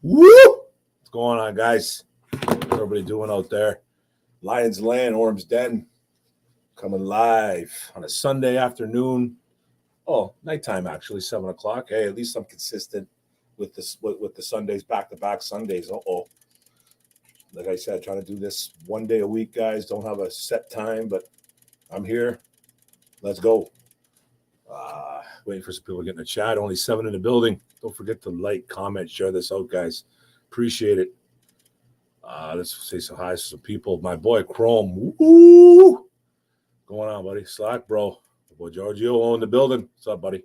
Woo! What's going on, guys? What's everybody doing out there? Lions Land, Orum'S Den, coming live on a Sunday afternoon. Oh, nighttime actually, 7:00. Hey, at least I'm consistent with this with the Sundays, back-to-back Sundays. Like I said, trying to do this one day a week, guys. Don't have a set time, but I'm here. Let's go. Waiting for some people to get in the chat. Only 7 in the building. Don't forget to like, comment, share this out, guys. Appreciate it. Let's say some hi to some people. My boy Chrome. Woo! Going on, buddy? Slack, bro. My boy Giorgio in the building. What's up, buddy?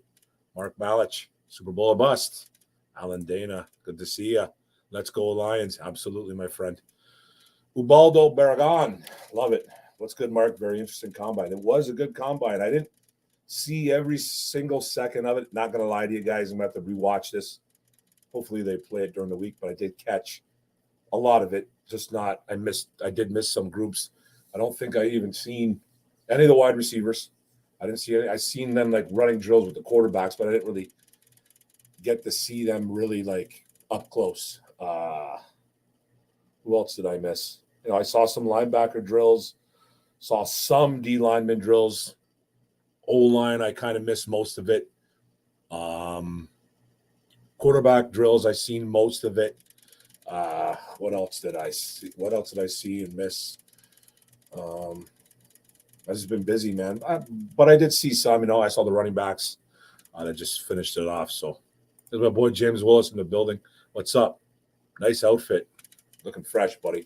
Mark Malich. Super Bowl or bust. Alan Dana. Good to see ya. Let's go Lions. Absolutely, my friend. Ubaldo Barragan. Love it. What's good, Mark? Very interesting combine. It was a good combine. I didn't see every single second of it. Not going to lie to you guys. I'm going to have to rewatch this. Hopefully they play it during the week, but I did catch a lot of it. Just not, I did miss some groups. I don't think I even seen any of the wide receivers. I didn't see any. I seen them like running drills with the quarterbacks, but I didn't really get to see them really like up close. Who else did I miss? I saw some linebacker drills, saw some D lineman drills. O-line, I kind of missed most of it. Quarterback drills, I seen most of it. What else did I see? What else did I see and miss? I've just been busy, man. But I did see some. I saw the running backs that just finished it off. So there's my boy James Willis in the building. What's up? Nice outfit. Looking fresh, buddy.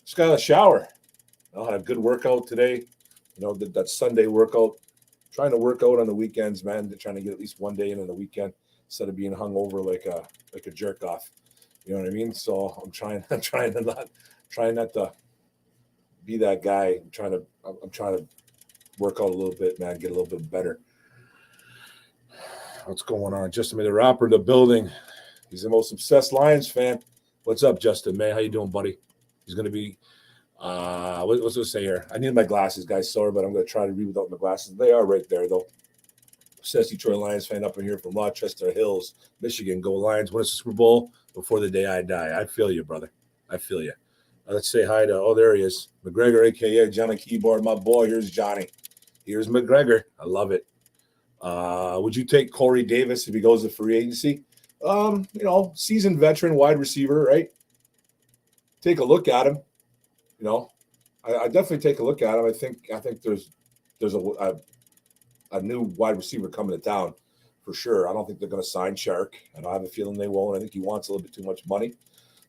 Just got a shower. I had a good workout today. That Sunday workout. Trying to work out on the weekends, man. Trying to get at least one day in on the weekend instead of being hung over like a jerk off. You know what I mean? So I'm trying not to be that guy. I'm trying to work out a little bit, man. Get a little bit better. What's going on? Justin May, the rapper in the building. He's the most obsessed Lions fan. What's up, Justin May? How you doing, buddy? He's going to be what's it say here? I need my glasses, guys. Sorry, but I'm going to try to read without my glasses. They are right there, though. Says Detroit Lions fan up in here from Rochester Hills, Michigan. Go Lions, win a Super Bowl before the day I die. I feel you, brother. I feel you. Let's say hi to, there he is. McGregor, a.k.a. Johnny Keyboard. My boy, here's Johnny. Here's McGregor. I love it. Would you take Corey Davis if he goes to free agency? Seasoned veteran wide receiver, right? Take a look at him. I definitely take a look at him. I think there's a new wide receiver coming to town for sure. I don't think they're going to sign Shark. I have a feeling they won't. I think he wants a little bit too much money.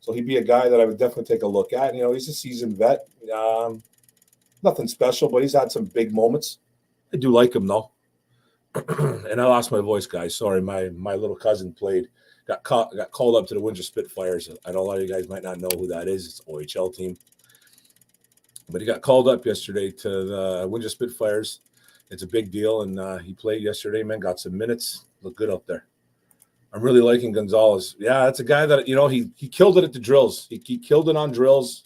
So he'd be a guy that I would definitely take a look at. He's a seasoned vet. Nothing special, but he's had some big moments. I do like him, though. And I lost my voice, guys. Sorry, my little cousin got called up to the Windsor Spitfires. I know a lot of you guys might not know who that is. It's an OHL team. But he got called up yesterday to the Windsor Spitfires. It's a big deal, and he played yesterday, man. Got some minutes. Looked good out there. I'm really liking Gonzalez. Yeah, it's a guy that, he killed it at the drills. He killed it on drills.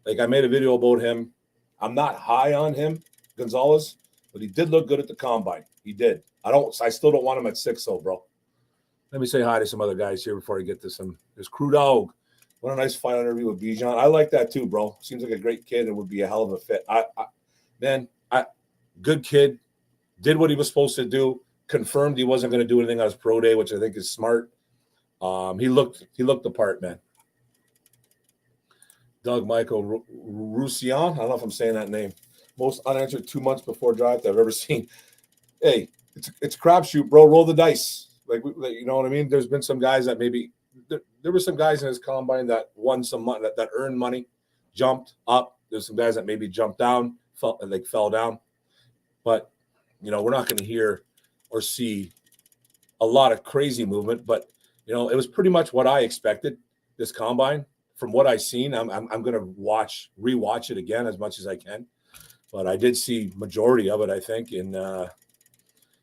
Like, I made a video about him. I'm not high on him, Gonzalez, but he did look good at the combine. He did. I still don't want him at 6-0, bro. Let me say hi to some other guys here before I get to some. There's Crew Dog. What a nice final interview with Bijan. I like that too, bro. Seems like a great kid and would be a hell of a fit. Good kid. Did what he was supposed to do. Confirmed he wasn't going to do anything on his pro day, which I think is smart. He looked the part, man. Doug Michael Roussillon. I don't know if I'm saying that name. Most unanswered 2 months before draft I've ever seen. Hey, it's a crapshoot, bro. Roll the dice. Like, you know what I mean? There's been some guys that maybe there were some guys in his combine that won some money, that earned money, jumped up. There's some guys that maybe jumped down, fell down. But, we're not going to hear or see a lot of crazy movement. But, it was pretty much what I expected, this combine. From what I've seen, I'm going to rewatch it again as much as I can. But I did see majority of it, I think. And,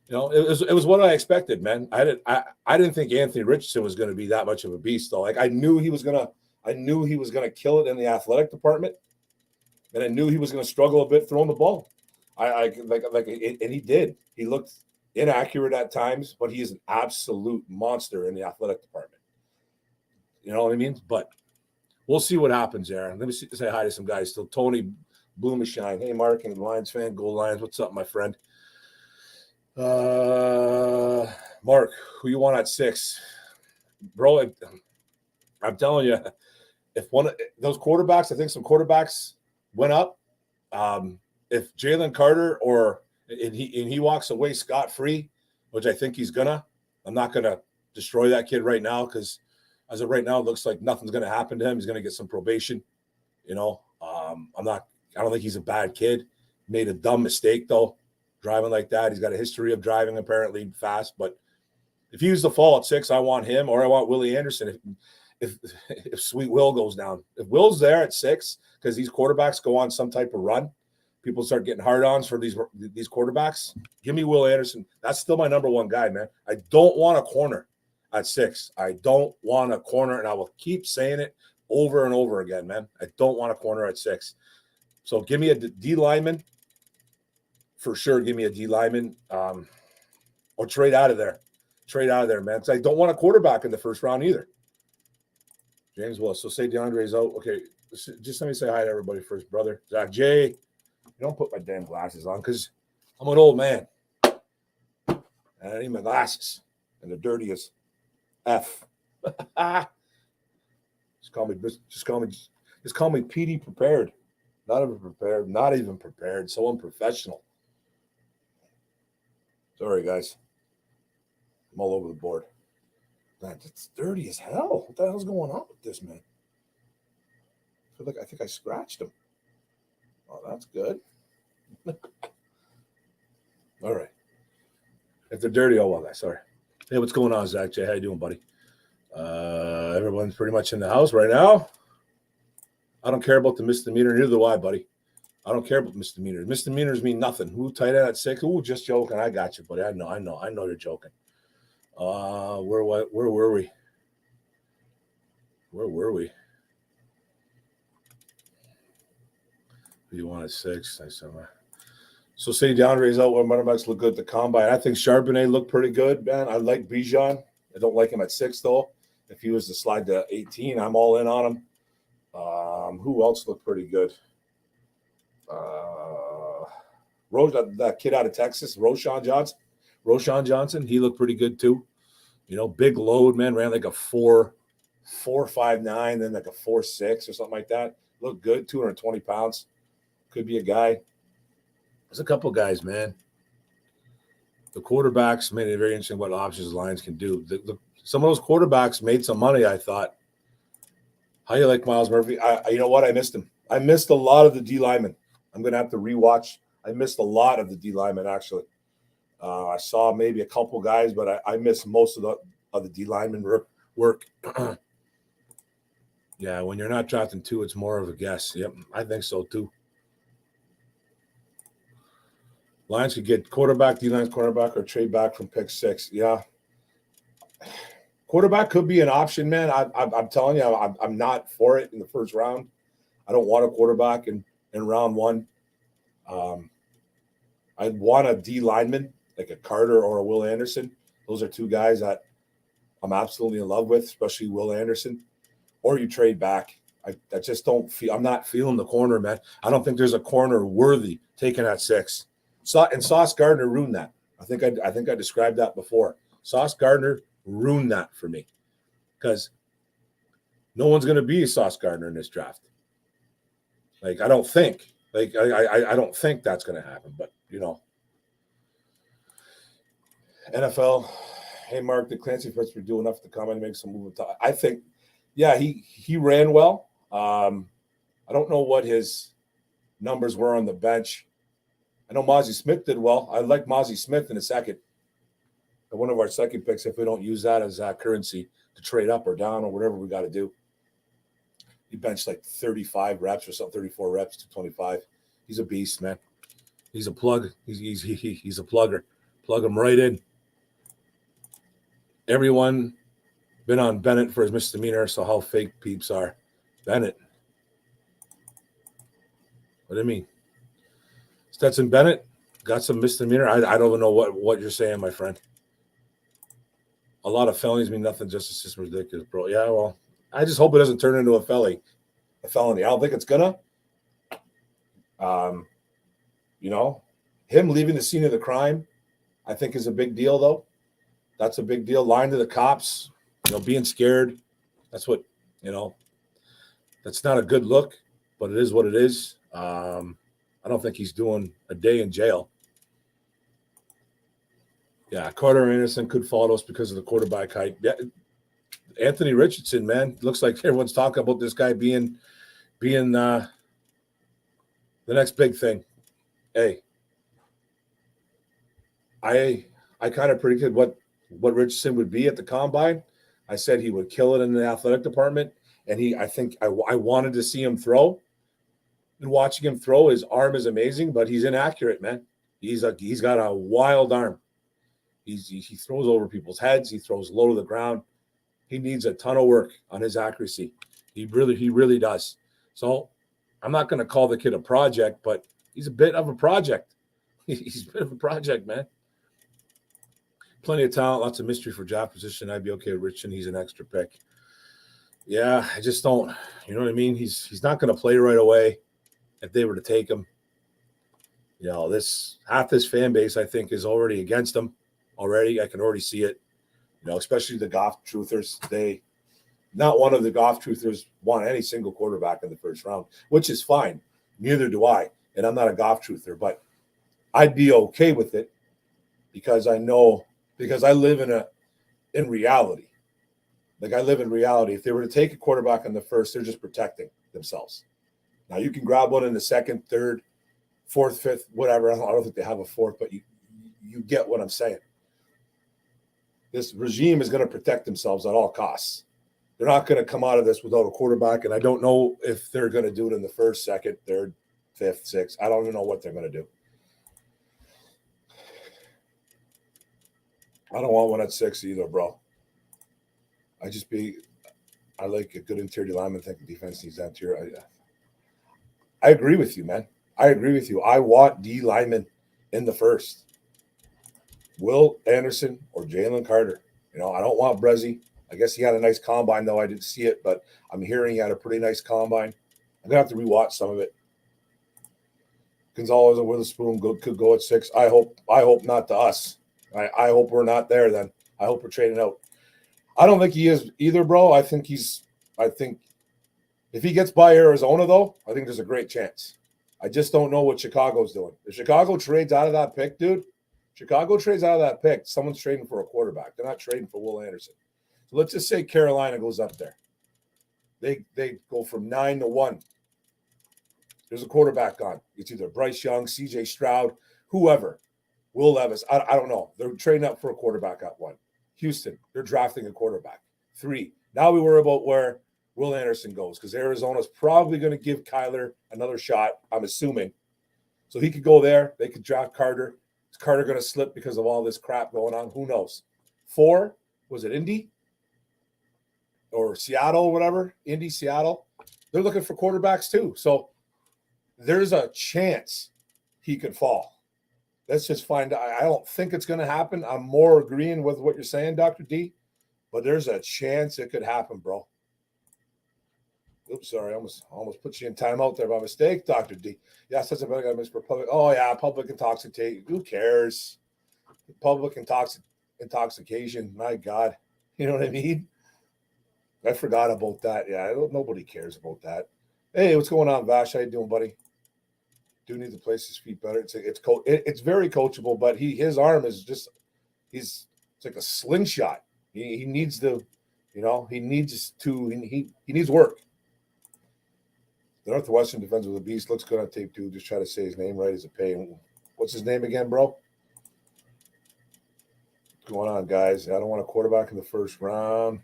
it was what I expected, man. I didn't think Anthony Richardson was going to be that much of a beast, though. Like, I knew he was gonna kill it in the athletic department, and I knew he was going to struggle a bit throwing the ball. And he did. He looked inaccurate at times, but he is an absolute monster in the athletic department. You know what I mean? But we'll see what happens there. Let me say hi to some guys still. Tony Bloomershine. Hey, Mark, and Lions fan. Go Lions. What's up, my friend? Mark, who you want at 6? Bro, I'm telling you, if one of those quarterbacks, I think some quarterbacks went up. If Jalen Carter and he walks away scot-free, which I think he's gonna, I'm not gonna destroy that kid right now because as of right now, it looks like nothing's gonna happen to him. He's gonna get some probation. You know, I don't think he's a bad kid. Made a dumb mistake though, driving like that. He's got a history of driving apparently fast. But if he was to fall at 6, I want him or I want Willie Anderson. If Sweet Will goes down, if Will's there at 6, because these quarterbacks go on some type of run, people start getting hard-ons for these quarterbacks. Give me Will Anderson. That's still my number one guy, man. I don't want a corner at 6. I don't want a corner, and I will keep saying it over and over again, man. I don't want a corner at 6. So give me a D lineman. For sure, give me a D lineman. Or trade out of there. Trade out of there, man. Because I don't want a quarterback in the first round either. James Willis. So say DeAndre's out. Okay, just let me say hi to everybody first, brother. Zach J. You don't put my damn glasses on because I'm an old man. And I need my glasses. And they're dirty as F. Just call me PD prepared. Not even prepared. So unprofessional. Sorry, guys. I'm all over the board. Man, it's dirty as hell. What the hell's going on with this, man? I think I scratched him. Oh, that's good. All right. If they're dirty, oh well, sorry. Hey, what's going on, Zach J? How you doing, buddy? Everyone's pretty much in the house right now. I don't care about the misdemeanor, neither do I, buddy. I don't care about misdemeanors. Misdemeanors mean nothing. Who tight end at 6? Ooh, just joking. I got you, buddy. I know you're joking. Where were we? Who you want at 6? So say DeAndre's out where running backs look good at the combine. I think Charbonnet looked pretty good, man. I like Bijan. I don't like him at 6 though. If he was to slide to 18, I'm all in on him. Who else looked pretty good? That kid out of Texas, Roshan Johnson, he looked pretty good too. You know, big load, man, ran like a 4.59, then like a 4.6 or something like that. Looked good, 220 pounds. Could be a guy. There's a couple guys, man. The quarterbacks made it very interesting what options the Lions can do. Some of those quarterbacks made some money, I thought. How you like Miles Murphy? You know what? I missed him. I missed a lot of the D linemen. I'm going to have to rewatch. I missed a lot of the D linemen, actually. I saw maybe a couple guys, but I missed most of the D linemen work. Yeah, when you're not drafting 2, it's more of a guess. Yep, I think so too. Lions could get quarterback, D-line's quarterback, or trade back from pick 6. Yeah. Quarterback could be an option, man. I'm telling you, I'm not for it in the first round. I don't want a quarterback in round 1. I want a D lineman, like a Carter or a Will Anderson. Those are 2 guys that I'm absolutely in love with, especially Will Anderson. Or you trade back. I just don't feel – I'm not feeling the corner, man. I don't think there's a corner worthy taken at 6. And Sauce Gardner ruined that. I think I described that before. Sauce Gardner ruined that for me because no one's going to be a Sauce Gardner in this draft. Like, I don't think. Like, I don't think that's going to happen. But, you know. NFL, hey, Mark, did Clancy Fitzpatrick do enough to come and make some move? I think, yeah, he ran well. I don't know what his numbers were on the bench. I know Mozzie Smith did well. I like Mozzie Smith in a second. One of our second picks, if we don't use that as currency to trade up or down or whatever we got to do. He benched like 35 reps or something, 34 reps to 25. He's a beast, man. He's a plug. He's a plugger. Plug him right in. Everyone been on Bennett for his misdemeanor, so how fake peeps are. Bennett. What do you mean? Stetson Bennett got some misdemeanor. I don't even know what you're saying, my friend. A lot of felonies mean nothing. Justice system is ridiculous, bro. Yeah, well, I just hope it doesn't turn into a felony. I don't think it's gonna. You know, him leaving the scene of the crime, I think is a big deal, though. That's a big deal. Lying to the cops, being scared. That's what, that's not a good look, but it is what it is. I don't think he's doing a day in jail. Yeah, Carter Anderson could follow us because of the quarterback height. Yeah, Anthony Richardson, man, looks like everyone's talking about this guy being the next big thing. Hey, I kind of predicted what Richardson would be at the combine. I said he would kill it in the athletic department, and I wanted to see him throw. And watching him throw, his arm is amazing, but he's inaccurate, man. He's got a wild arm. He throws over people's heads. He throws low to the ground. He needs a ton of work on his accuracy. He really does. So I'm not going to call the kid a project, but he's a bit of a project. He's a bit of a project, man. Plenty of talent, lots of mystery for draft position. I'd be okay with Richardson. He's an extra pick. Yeah, I just don't. You know what I mean? He's not going to play right away if they were to take him. This half this fan base, I think, is already against him. Already, I can already see it. Especially the Goff truthers. Not one of the Goff truthers want any single quarterback in the first round, which is fine. Neither do I, and I'm not a Goff truther, but I'd be okay with it because I live in reality. Like I live in reality. If they were to take a quarterback in the first, they're just protecting themselves. Now you can grab one in the second, third, fourth, fifth, whatever. I don't think they have a fourth, but you get what I'm saying. This regime is going to protect themselves at all costs. They're not going to come out of this without a quarterback, and I don't know if they're going to do it in the first, second, third, fifth, sixth. I don't even know what they're going to do. I don't want one at 6 either, bro. I like a good interior lineman. I think the defense needs that interior. I agree with you, man. I agree with you. I want D linemen in the first. Will Anderson or Jalen Carter. I don't want Brezzy. I guess he had a nice combine, though. I didn't see it, but I'm hearing he had a pretty nice combine. I'm going to have to rewatch some of it. Gonzalez and Witherspoon could go at 6. I hope not to us. I hope we're not there then. I hope we're trading out. I don't think he is either, bro. I think if he gets by Arizona, though, I think there's a great chance. I just don't know what Chicago's doing. If Chicago trades out of that pick, dude, someone's trading for a quarterback. They're not trading for Will Anderson. So let's just say Carolina goes up there. They go from 9 to 1. There's a quarterback on. It's either Bryce Young, C.J. Stroud, whoever. Will Levis. I don't know. They're trading up for a quarterback at 1. Houston, they're drafting a quarterback. 3. Now we worry about where Will Anderson goes because Arizona's probably going to give Kyler another shot, I'm assuming. So he could go there. They could draft Carter. Is Carter going to slip because of all this crap going on? Who knows? 4, was it Indy? Or Seattle or whatever? Indy, Seattle. They're looking for quarterbacks too. So there's a chance he could fall. Let's just find out. I don't think it's going to happen. I'm more agreeing with what you're saying, Dr. D, but there's a chance it could happen, bro. Oops, sorry. I almost put you in timeout there by mistake, Dr. D. Yeah, such a bad guy, Mr. Public. Oh, yeah, public intoxication. Who cares? Public intoxication. My God. You know what I mean? I forgot about that. Yeah, nobody cares about that. Hey, what's going on, Vash? How you doing, buddy? Do need to place his feet better. It's very coachable, but his arm is just it's like a slingshot. He needs to, he needs work. The Northwestern defense with a beast looks good on tape too. Just try to say his name right as a pain. What's his name again, bro? What's going on, guys? I don't want a quarterback in the first round.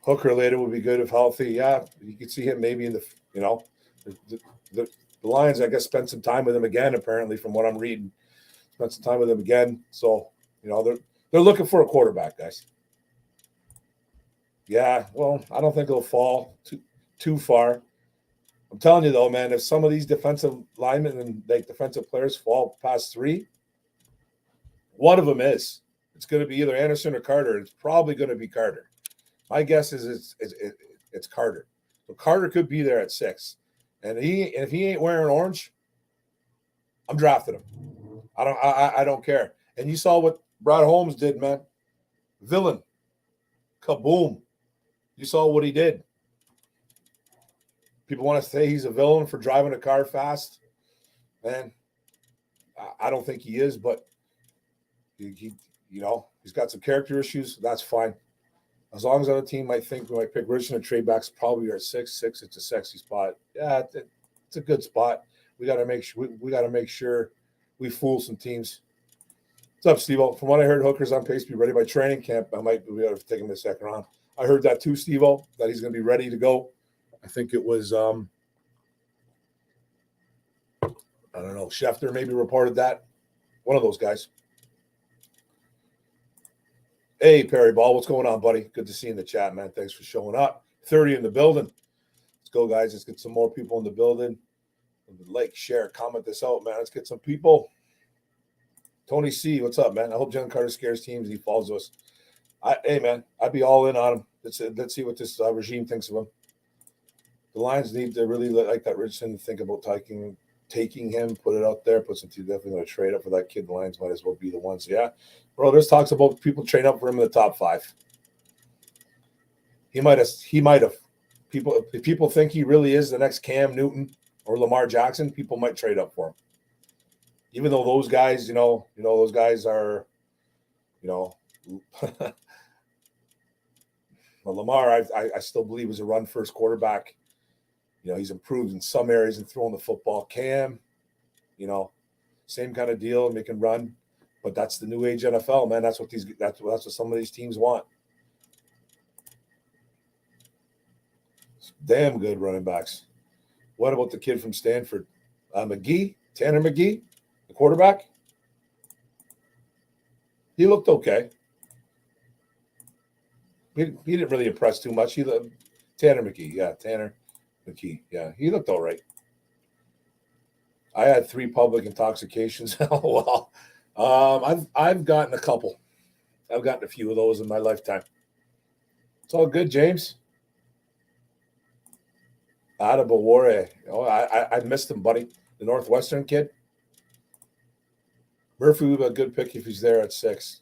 Hooker later would be good if healthy. Yeah, you could see him maybe in the, the Lions, I guess, spent some time with him again, apparently, from what I'm reading. Spent some time with him again. So, they're looking for a quarterback, guys. Yeah, well, I don't think it'll fall too far. I'm telling you, though, man, if some of these defensive linemen and defensive players fall past 3, one of them is. It's going to be either Anderson or Carter. It's probably going to be Carter. My guess is it's Carter. So Carter could be there at 6. And if he ain't wearing orange, I'm drafting him. I don't care. And you saw what Brad Holmes did, man. Villain. Kaboom. You saw what he did. People want to say he's a villain for driving a car fast. Man, I don't think he is, but he's got some character issues. That's fine. As long as other team might think we might pick Richardson and trade backs, probably are at 6. It's a sexy spot. Yeah, it's a good spot. We got to make sure we fool some teams. What's up, Steve-O? From what I heard, Hooker's on pace to be ready by training camp. We ought to take him the second round. I heard that too, Steve-O, that he's going to be ready to go. I think it was, I don't know, Schefter maybe reported that. One of those guys. Hey, Perry Ball, what's going on, buddy? Good to see you in the chat, man. Thanks for showing up. 30 in the building. Let's go, guys. Let's get some more people in the building. Like, share, comment this out, man. Let's get some people. Tony C, what's up, man? I hope John Carter scares teams. He follows us. Hey, man, I'd be all in on him. Let's see what this regime thinks of him. The Lions need to really like that Richardson, think about taking him, put it out there, put some team definitely going to trade up for that kid. The Lions might as well be the ones. Yeah, bro, there's talks about people trade up for him in the top 5. He might have. If people think he really is the next Cam Newton or Lamar Jackson, people might trade up for him. Even though those guys, those guys are, well, Lamar, I still believe is a run-first quarterback. He's improved in some areas and throwing the football. Cam, same kind of deal, and they can run. But that's the new age NFL, man. That's what some of these teams want. Damn good running backs. What about the kid from Stanford? Tanner McGee, the quarterback? He looked okay. He didn't really impress too much. Tanner McGee, yeah, Tanner McGee, yeah, he looked all right. I had 3 public intoxications. Well, I've gotten a couple. I've gotten a few of those in my lifetime. It's all good, James. Adebawore. Oh, I missed him, buddy. The Northwestern kid. Murphy would be a good pick if he's there at 6.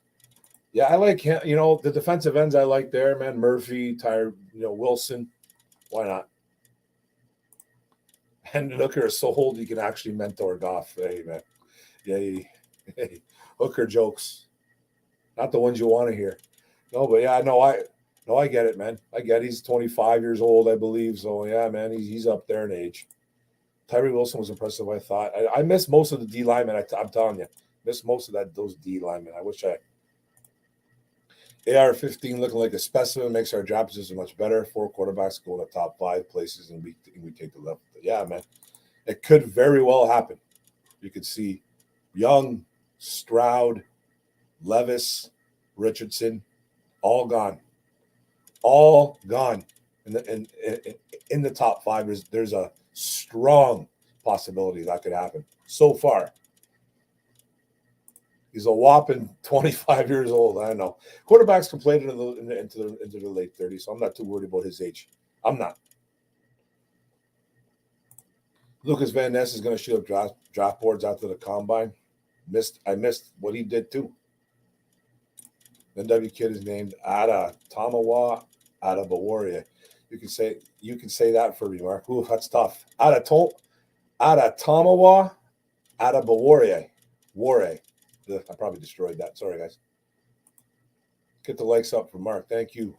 Yeah, I like him. The defensive ends I like there, man. Murphy, Wilson. Why not? And Hooker is so old you can actually mentor Goff. Hey, man. Yeah, hey. Hooker jokes. Not the ones you want to hear. No, but yeah, I get it, man. I get it. He's 25 years old, I believe. So, yeah, man, he's up there in age. Tyree Wilson was impressive, I thought. I missed most of the D linemen. I'm telling you. Missed most of those D linemen. I wish AR-15 looking like a specimen makes our draft position much better. 4 quarterbacks go in the top 5 places, and we take the left. But yeah, man, it could very well happen. You could see Young, Stroud, Levis, Richardson, all gone. In the top 5. There's a strong possibility that could happen. So far, he's a whopping 25 years old. I know quarterbacks can play into the late 30s, so I'm not too worried about his age. I'm not. Lucas Van Ness is going to shoot up draft boards after the combine. I missed what he did too. The NW kid is named Ada Tamawa Adebawore. You can say that for me, Mark. Ooh, that's tough. Ada Tamawa Adebawore. I probably destroyed that. Sorry, guys. Get the likes up for Mark. Thank you.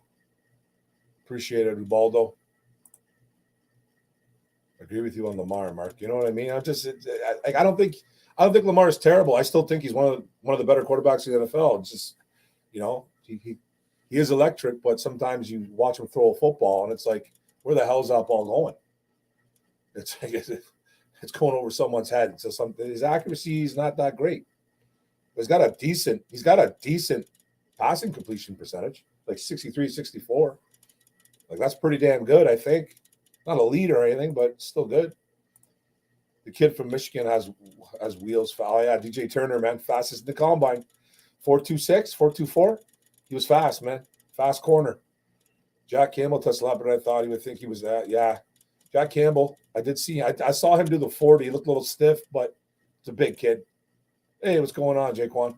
Appreciate it, Ubaldo. Agree with you on Lamar, Mark. You know what I mean? I don't think Lamar is terrible. I still think he's one of the better quarterbacks in the NFL. It's just, he is electric, but sometimes you watch him throw a football and it's like, where the hell is that ball going? It's going over someone's head. So his accuracy is not that great. He's got a decent passing completion percentage, like 63, 64. Like that's pretty damn good, I think. Not a lead or anything, but still good. The kid from Michigan has wheels. Oh yeah, DJ Turner, man, fastest in the combine. 4.26, 4.24. He was fast, man. Fast corner. Jack Campbell touched a lot better than I thought he would think he was that. Yeah. Jack Campbell, I saw him do the 40. He looked a little stiff, but it's a big kid. Hey, what's going on, Jaquan?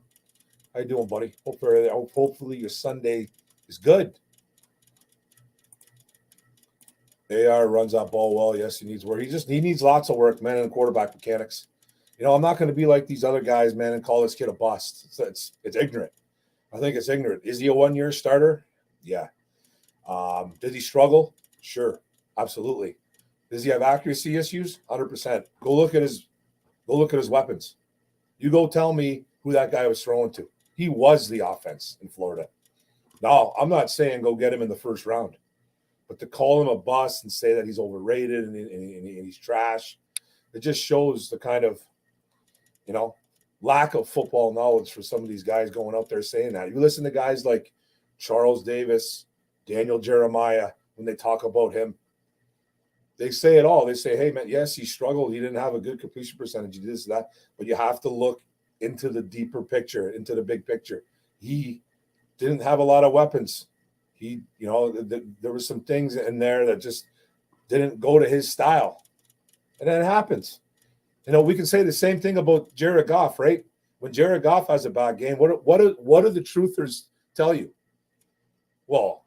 How you doing, buddy? Hopefully your Sunday is good. AR runs that ball well. Yes, he needs work. He needs lots of work, man, in quarterback mechanics. You know, I'm not going to be like these other guys, man, and call this kid a bust. It's ignorant. I think it's ignorant. Is he a one-year starter? Yeah. Did he struggle? Sure. Absolutely. Does he have accuracy issues? 100%. Go look at his weapons. You go tell me who that guy was throwing to. He was the offense in Florida. No, I'm not saying go get him in the first round. But to call him a bust and say that he's overrated and he's trash, it just shows the kind of, you know, lack of football knowledge for some of these guys going out there saying that. You listen to guys like Charles Davis, Daniel Jeremiah, when they talk about him, they say it all. They say, hey, man, yes, he struggled. He didn't have a good completion percentage. He did this, that. But you have to look into the deeper picture, into the big picture. He didn't have a lot of weapons. He, you know, there were some things in there that just didn't go to his style. And then it happens. You know, we can say the same thing about Jared Goff, right? When Jared Goff has a bad game, what do the truthers tell you? Well,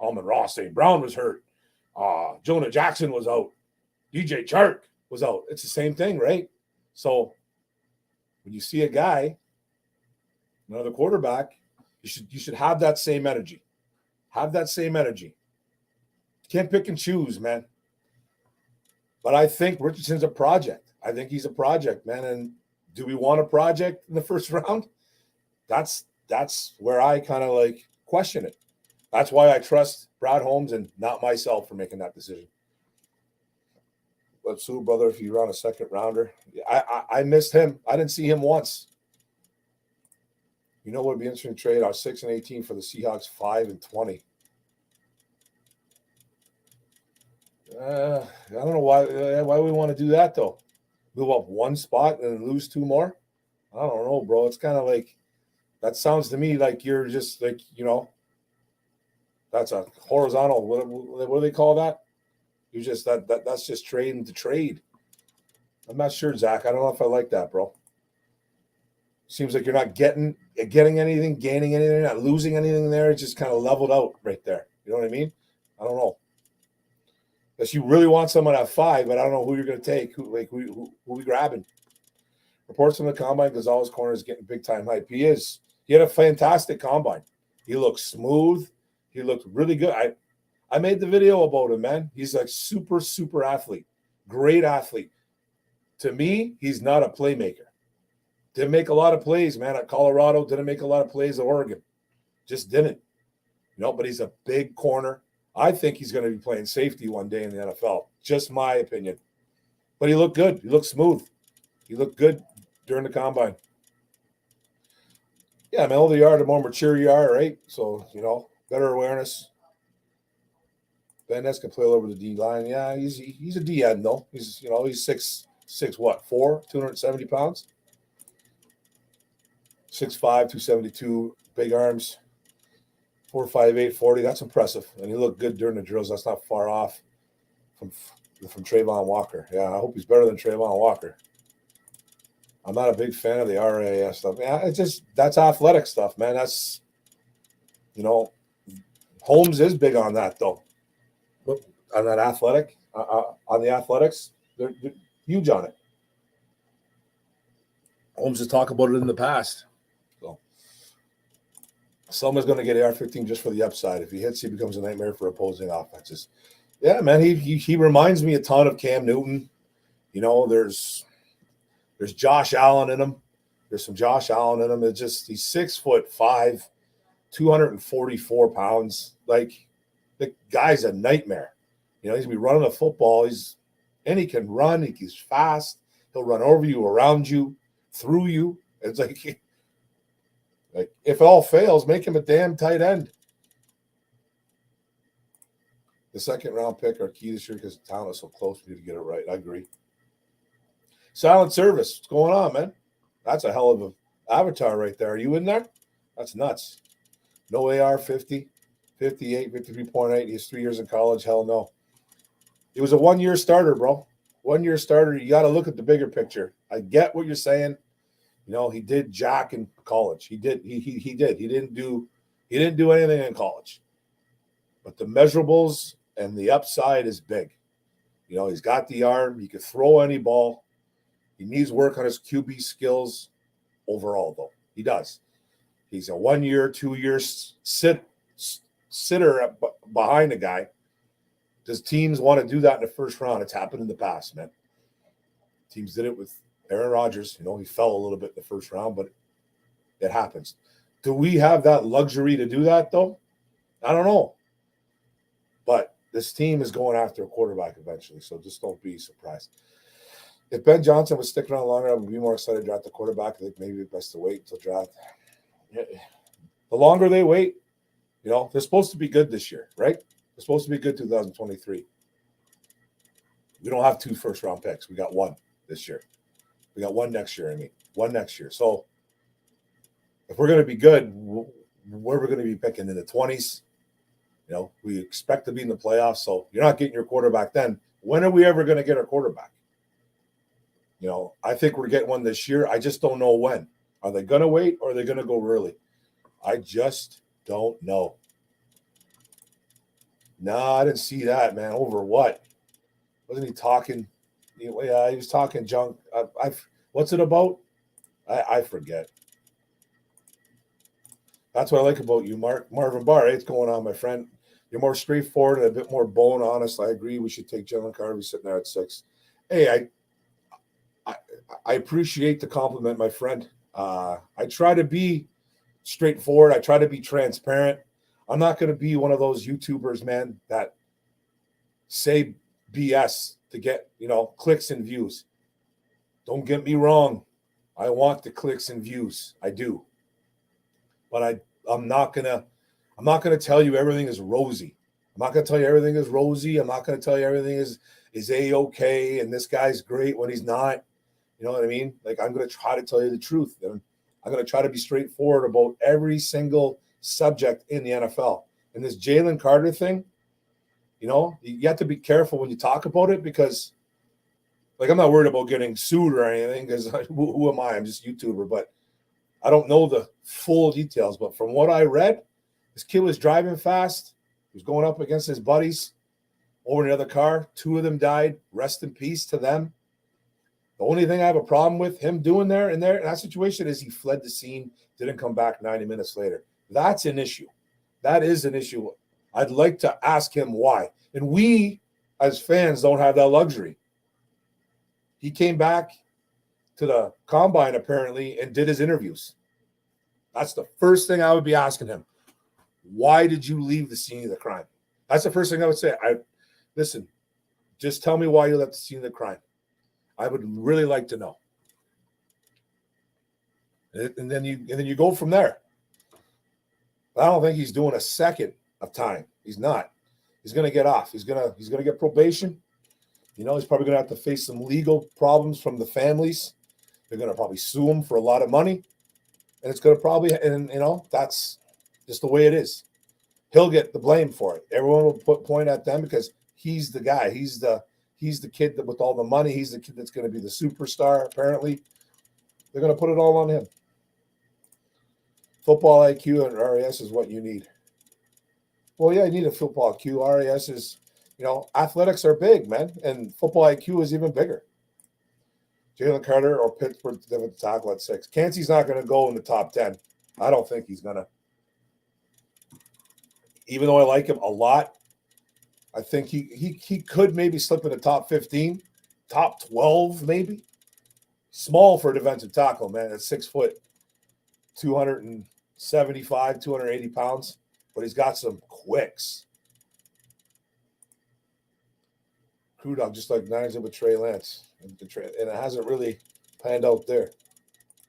Amon-Ra St. Brown was hurt. Jonah Jackson was out. DJ Chark was out. It's the same thing, right? So when you see a guy, another quarterback, you should have that same energy. Have that same energy. You can't pick and choose, man. But I think Richardson's a project. I think he's a project, man. And do we want a project in the first round? That's where I kind of like question it. That's why I trust Brad Holmes and not myself for making that decision. But Sue, brother, if you run a second rounder, I missed him. I didn't see him once. You know what would be interesting to trade? Our 6-18 for the Seahawks, 5-20. I don't know why we want to do that though. Move up one spot and lose two more. I don't know, bro. It's kind of like that sounds to me like you're just like, you know, that's a horizontal. What do they call that? You just that's just trading to trade. I'm not sure, Zach. I don't know if I like that, bro. Seems like you're not getting anything, gaining anything, not losing anything there. It's just kind of leveled out right there. You know what I mean? I don't know. Unless you really want someone at 5, but I don't know who you're going to take. Who we grabbing? Reports from the combine, Gonzalez corner is getting big time hype. He is. He had a fantastic combine. He looked smooth. He looked really good. I made the video about him, man. He's like super, super athlete. Great athlete. To me, he's not a playmaker. Didn't make a lot of plays, man, at Colorado. Didn't make a lot of plays at Oregon. Just didn't. You know, but he's a big corner. I think he's going to be playing safety one day in the NFL. Just my opinion. But he looked good. He looked smooth. He looked good during the combine. Yeah, I mean, older you are, the more mature you are, right? So, you know, better awareness. Van Ness can play all over the D line. Yeah, he's a D end though. He's 6'4", 270 pounds. 6'5", 272, big arms. 4.58 40. That's impressive, and he looked good during the drills. That's not far off from Trayvon Walker. Yeah, I hope he's better than Trayvon Walker. I'm not a big fan of the RAS stuff. Yeah, it's just that's athletic stuff, man. That's Holmes is big on that though. On that athletic, on the athletics, they're huge on it. Holmes has talked about it in the past. So someone's going to get AR-15 just for the upside. If he hits, he becomes a nightmare for opposing offenses. Yeah, man, he reminds me a ton of Cam Newton. You know, there's Josh Allen in him. There's some Josh Allen in him. It's just he's 6'5", 244 pounds. Like the guy's a nightmare. You know, he's gonna be running a football. And he can run. He's fast. He'll run over you, around you, through you. It's like if all fails, make him a damn tight end. The second round pick are key this year because the talent is so close. We need to get it right. I agree. Silent Service. What's going on, man? That's a hell of an avatar right there. Are you in there? That's nuts. No AR 50, 58, 53.8. He's 3 years in college. Hell no. He was a 1 year starter, bro. 1 year starter. You got to look at the bigger picture. I get what you're saying. You know, he did jack in college. He did. He did. He didn't do anything in college. But the measurables and the upside is big. You know, he's got the arm. He can throw any ball. He needs work on his QB skills overall, though. He does. He's a 1 year, 2 year sitter behind a guy. Does teams want to do that in the first round? It's happened in the past, man. Teams did it with Aaron Rodgers. You know, he fell a little bit in the first round, but it happens. Do we have that luxury to do that, though? I don't know. But this team is going after a quarterback eventually, so just don't be surprised. If Ben Johnson was sticking around longer, I would be more excited to draft the quarterback. I think maybe it's best to wait until draft. The longer they wait, you know, they're supposed to be good this year, right? They're supposed to be good 2023. We don't have 2 first-round picks. We got 1 this year. We got 1 next year, one next year. So if we're going to be good, where we're going to be picking in the 20s, you know, we expect to be in the playoffs. So you're not getting your quarterback then. When are we ever going to get our quarterback? You know, I think we're getting one this year. I just don't know when. Are they going to wait or are they going to go early? I just don't know. No, I didn't see that, man. Over what? Wasn't he talking? Yeah, he was talking junk. What's it about? I forget. That's what I like about you, Marvin Barr. Hey, what's going on, my friend? You're more straightforward and a bit more bone honest. I agree. We should take Jalen Carter. He's sitting there at 6. Hey, I appreciate the compliment, my friend. I try to be straightforward. I try to be transparent. I'm not going to be one of those YouTubers, man, that say BS to get, you know, clicks and views. Don't get me wrong. I want the clicks and views. I do. But I'm not gonna tell you everything is rosy. I'm not gonna tell you everything is rosy. I'm not gonna tell you everything is A-okay and this guy's great when he's not. You know what I mean? Like, I'm gonna try to tell you the truth. And I'm gonna try to be straightforward about every single subject in the NFL. And this Jalen Carter thing, you know, you have to be careful when you talk about it because, like, I'm not worried about getting sued or anything because who am I? I'm just a YouTuber, but I don't know the full details. But from what I read, this kid was driving fast. He was going up against his buddies over in the other car. 2 of them died. Rest in peace to them. The only thing I have a problem with him doing in that situation is he fled the scene, didn't come back 90 minutes later. That's an issue. That is an issue. I'd like to ask him why. And we, as fans, don't have that luxury. He came back to the combine, apparently, and did his interviews. That's the first thing I would be asking him. Why did you leave the scene of the crime? That's the first thing I would say. Listen, just tell me why you left the scene of the crime. I would really like to know. And then you go from there. I don't think he's doing a second of time. He's not. He's going to get off. He's going to get probation. You know, he's probably going to have to face some legal problems from the families. They're going to probably sue him for a lot of money. And it's going to probably, and you know, that's just the way it is. He'll get the blame for it. Everyone will point at them because he's the guy. He's the kid that with all the money. He's the kid that's going to be the superstar, apparently. They're going to put it all on him. Football IQ and RAS is what you need. Well, yeah, you need a football IQ. RAS is, you know, athletics are big, man. And football IQ is even bigger. Jalen Carter or Pittsburgh to tackle at 6. Kancey's not going to go in the top 10. I don't think he's going to. Even though I like him a lot, I think he could maybe slip in the top 15, top 12 maybe. Small for a defensive tackle, man. At 6 foot, 275, 280 pounds. But he's got some quicks. Crew dog, just like Niners with Trey Lance. And it hasn't really panned out there.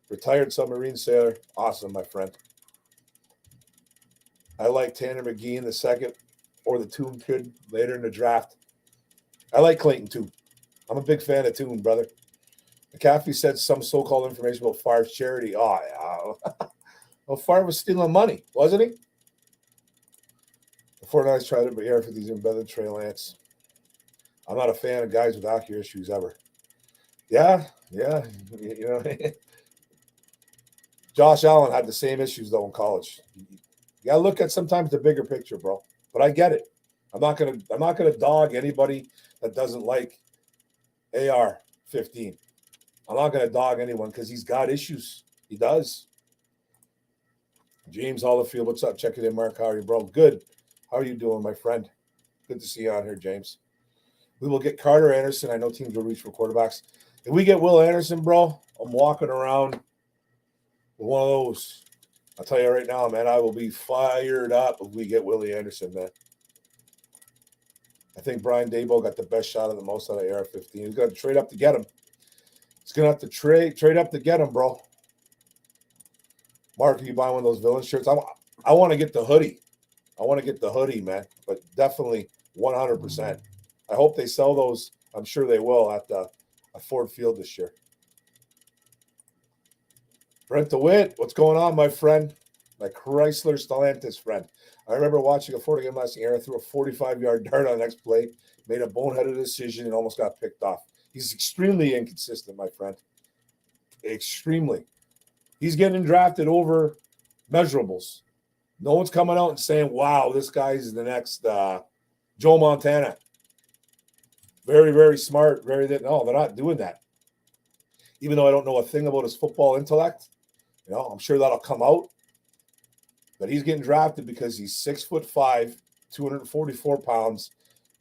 Retired submarine sailor. Awesome, my friend. I like Tanner McGee in the second or the Toon kid later in the draft. I like Clayton, too. I'm a big fan of Toon, brother. McCaffrey said some so-called information about Favre's charity. Oh, yeah. Well, Favre was stealing money, wasn't he? The 49ers tried it, but AR-15s in better than Trey Lance. I'm not a fan of guys with accurate issues ever. Yeah. You know, Josh Allen had the same issues though in college. You gotta look at sometimes the bigger picture, bro. But I get it. I'm not gonna dog anybody that doesn't like AR-15. I'm not gonna dog anyone because he's got issues. He does. James Hollifield, what's up? Checking in, Mark. How are you, bro? Good. How are you doing, my friend? Good to see you on here, James. We will get Carter Anderson. I know teams will reach for quarterbacks. If we get Will Anderson, bro, I'm walking around with one of those. I'll tell you right now, man, I will be fired up if we get Willie Anderson, man. I think Brian Daboll got the best shot of the most out of AR-15. He's got to trade up to get him. He's going to have to trade up to get him, bro. Mark, can you buy one of those villain shirts? I want to get the hoodie. I want to get the hoodie, man, but definitely 100%. I hope they sell those. I'm sure they will at Ford Field this year. Brent DeWitt, what's going on, my friend? My Chrysler Stellantis friend. I remember watching a Ford game last year. Threw a 45-yard dart on the next play, made a boneheaded decision, and almost got picked off. He's extremely inconsistent, my friend. Extremely. He's getting drafted over measurables. No one's coming out and saying, wow, this guy's the next Joe Montana. Very, very smart. No, they're not doing that. Even though I don't know a thing about his football intellect, I'm sure that'll come out. But he's getting drafted because he's 6'5", 244 pounds,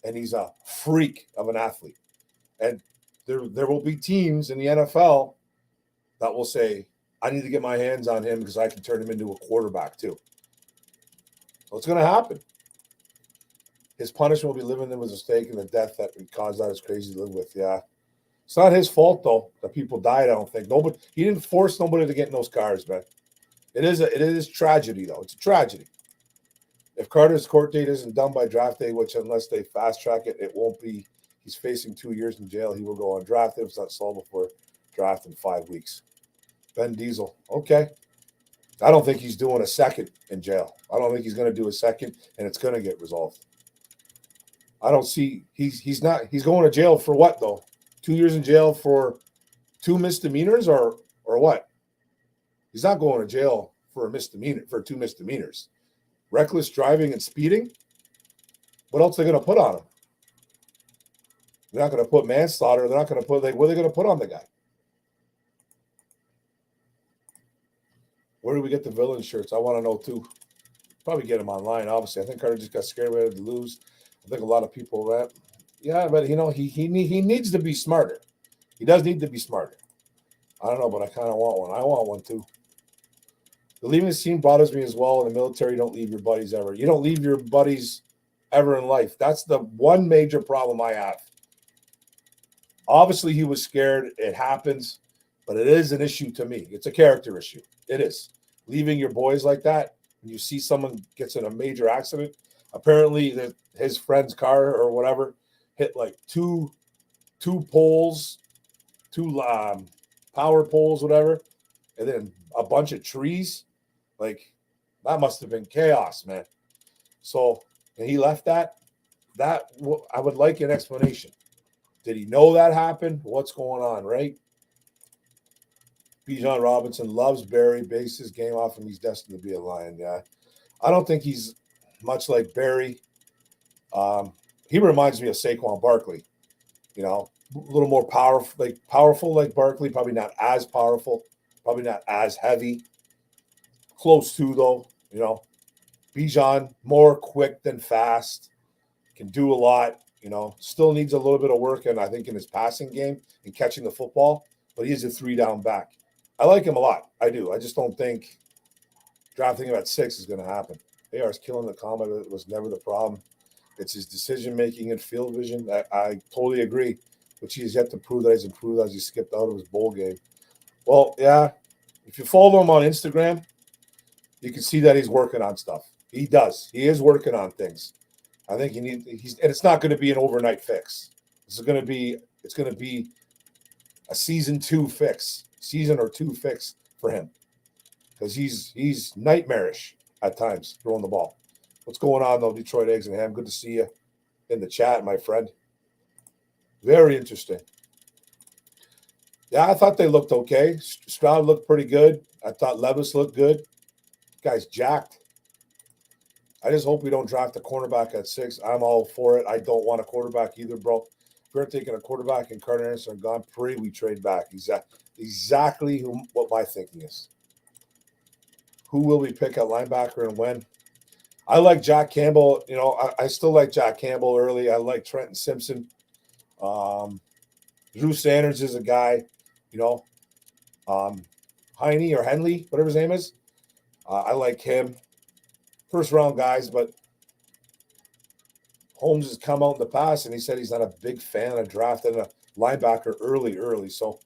and he's a freak of an athlete. And there will be teams in the NFL that will say, I need to get my hands on him because I can turn him into a quarterback too. So it's going to happen. His punishment will be living in his mistake, and the death that caused that is crazy to live with. Yeah. It's not his fault, though, that people died, I don't think. He didn't force nobody to get in those cars, man. It is tragedy, though. It's a tragedy. If Carter's court date isn't done by draft day, which unless they fast track it, it won't be. He's facing 2 years in jail. He will go undrafted if it's not solved before draft in 5 weeks. Ben Diesel. Okay. I don't think he's doing a second in jail. I don't think he's going to do a second, and it's going to get resolved. I don't see he's going to jail for what, though? 2 years in jail for 2 misdemeanors or what? He's not going to jail for for 2 misdemeanors. Reckless driving and speeding? What else are they going to put on him? They're not going to put manslaughter. They're not going to put, what are they going to put on the guy? Where do we get the villain shirts? I want to know too. Probably get them online, obviously. I think Carter just got scared ready to lose. I think a lot of people that. Yeah, but he needs to be smarter. He does need to be smarter. I don't know, but I kind of want one. I want one too. The leaving the scene bothers me as well. In the military, you don't leave your buddies ever. You don't leave your buddies ever in life. That's the one major problem I have. Obviously, he was scared. It happens, but it is an issue to me. It's a character issue. It is. Leaving your boys like that, when you see someone gets in a major accident, apparently his friend's car or whatever hit like two poles, 2 power poles, whatever, and then a bunch of trees. Like, that must have been chaos, man. So, and he left that I would like an explanation. Did he know that happened? What's going on, right? Bijan Robinson loves Barry, based his game off him. He's destined to be a Lion. Yeah. I don't think he's much like Barry. He reminds me of Saquon Barkley. A little more powerful like Barkley, probably not as powerful, probably not as heavy. Close to, though. Bijan, more quick than fast, can do a lot. Still needs a little bit of work, and I think in his passing game and catching the football, but he is a 3-down back. I like him a lot. I do. I just don't think drafting him at 6 is going to happen. AR's killing the combat. It was never the problem. It's his decision-making and field vision. I totally agree, which he has yet to prove that he's improved as he skipped out of his bowl game. Well, yeah, if you follow him on Instagram, you can see that he's working on stuff. He does. He is working on things. I think and it's not going to be an overnight fix. It's going to be a season or two fix for him. because he's nightmarish at times throwing the ball. What's going on, though, Detroit Eggs and Ham? Good to see you in the chat, my friend. Very interesting. Yeah, I thought they looked okay. Stroud looked pretty good. I thought Levis looked good. Guy's jacked. I just hope we don't draft a cornerback at 6. I'm all for it. I don't want a quarterback either, bro. If we're taking a quarterback and Carter Anderson and gone pre, we trade back. Exactly what my thinking is. Who will we pick at linebacker and when? I like Jack Campbell. You know, I still like Jack Campbell early. I like Trenton Simpson. Drew Sanders is a guy, you know. Heine or Henley, whatever his name is. I like him. First round guys, but Holmes has come out in the past and he said he's not a big fan of drafting a linebacker early. So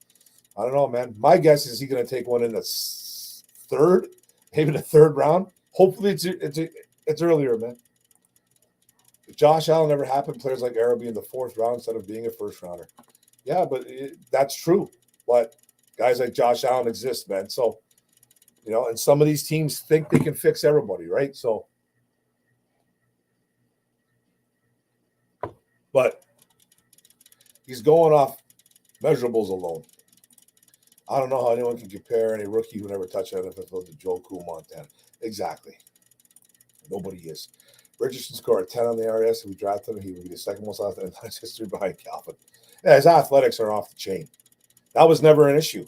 I don't know, man. My guess is he's going to take one in the third, maybe the third round. Hopefully it's earlier, man. If Josh Allen ever happened, players like Arrow be in the 4th round instead of being a first rounder. Yeah, but that's true. But guys like Josh Allen exist, man. So, you know, and some of these teams think they can fix everybody, right? So, but he's going off measurables alone. I don't know how anyone can compare any rookie who never touched NFL to Joe Cool Montana. Exactly. Nobody is. Richardson scored a 10 on the RS. If we drafted him, he would be the second most athletic in history behind Calvin. Yeah, his athletics are off the chain. That was never an issue.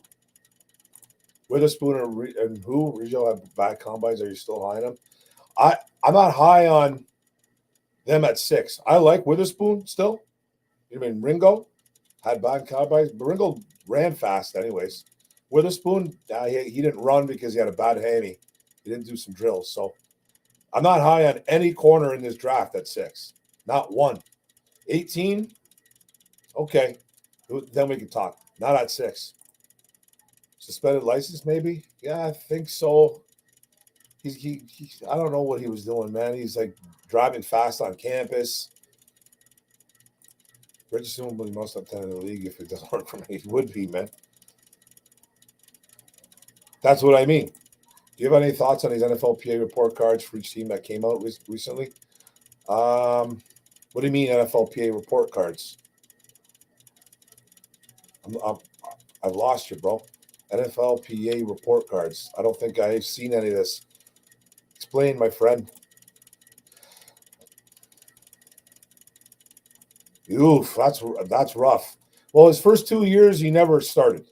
Witherspoon and who? Rizzo have bad combines. Are you still high on them? I'm not high on them at 6. I like Witherspoon still. You mean Ringo had bad combines, but Ringo ran fast anyways. Witherspoon, he didn't run because he had a bad hammy. He didn't do some drills. So I'm not high on any corner in this draft at 6. Not one. 18, okay. Then we can talk. Not at 6. Suspended license, maybe? Yeah, I think so. He I don't know what he was doing, man. He's like driving fast on campus. Richardson will be most top 10 in the league if it doesn't work for me. He would be, man. That's what I mean. Do you have any thoughts on these NFLPA report cards for each team that came out recently? What do you mean NFLPA report cards? I've lost you, bro. NFLPA report cards. I don't think I've seen any of this. Explain, my friend. Oof, that's rough. Well, his first 2 years, he never started.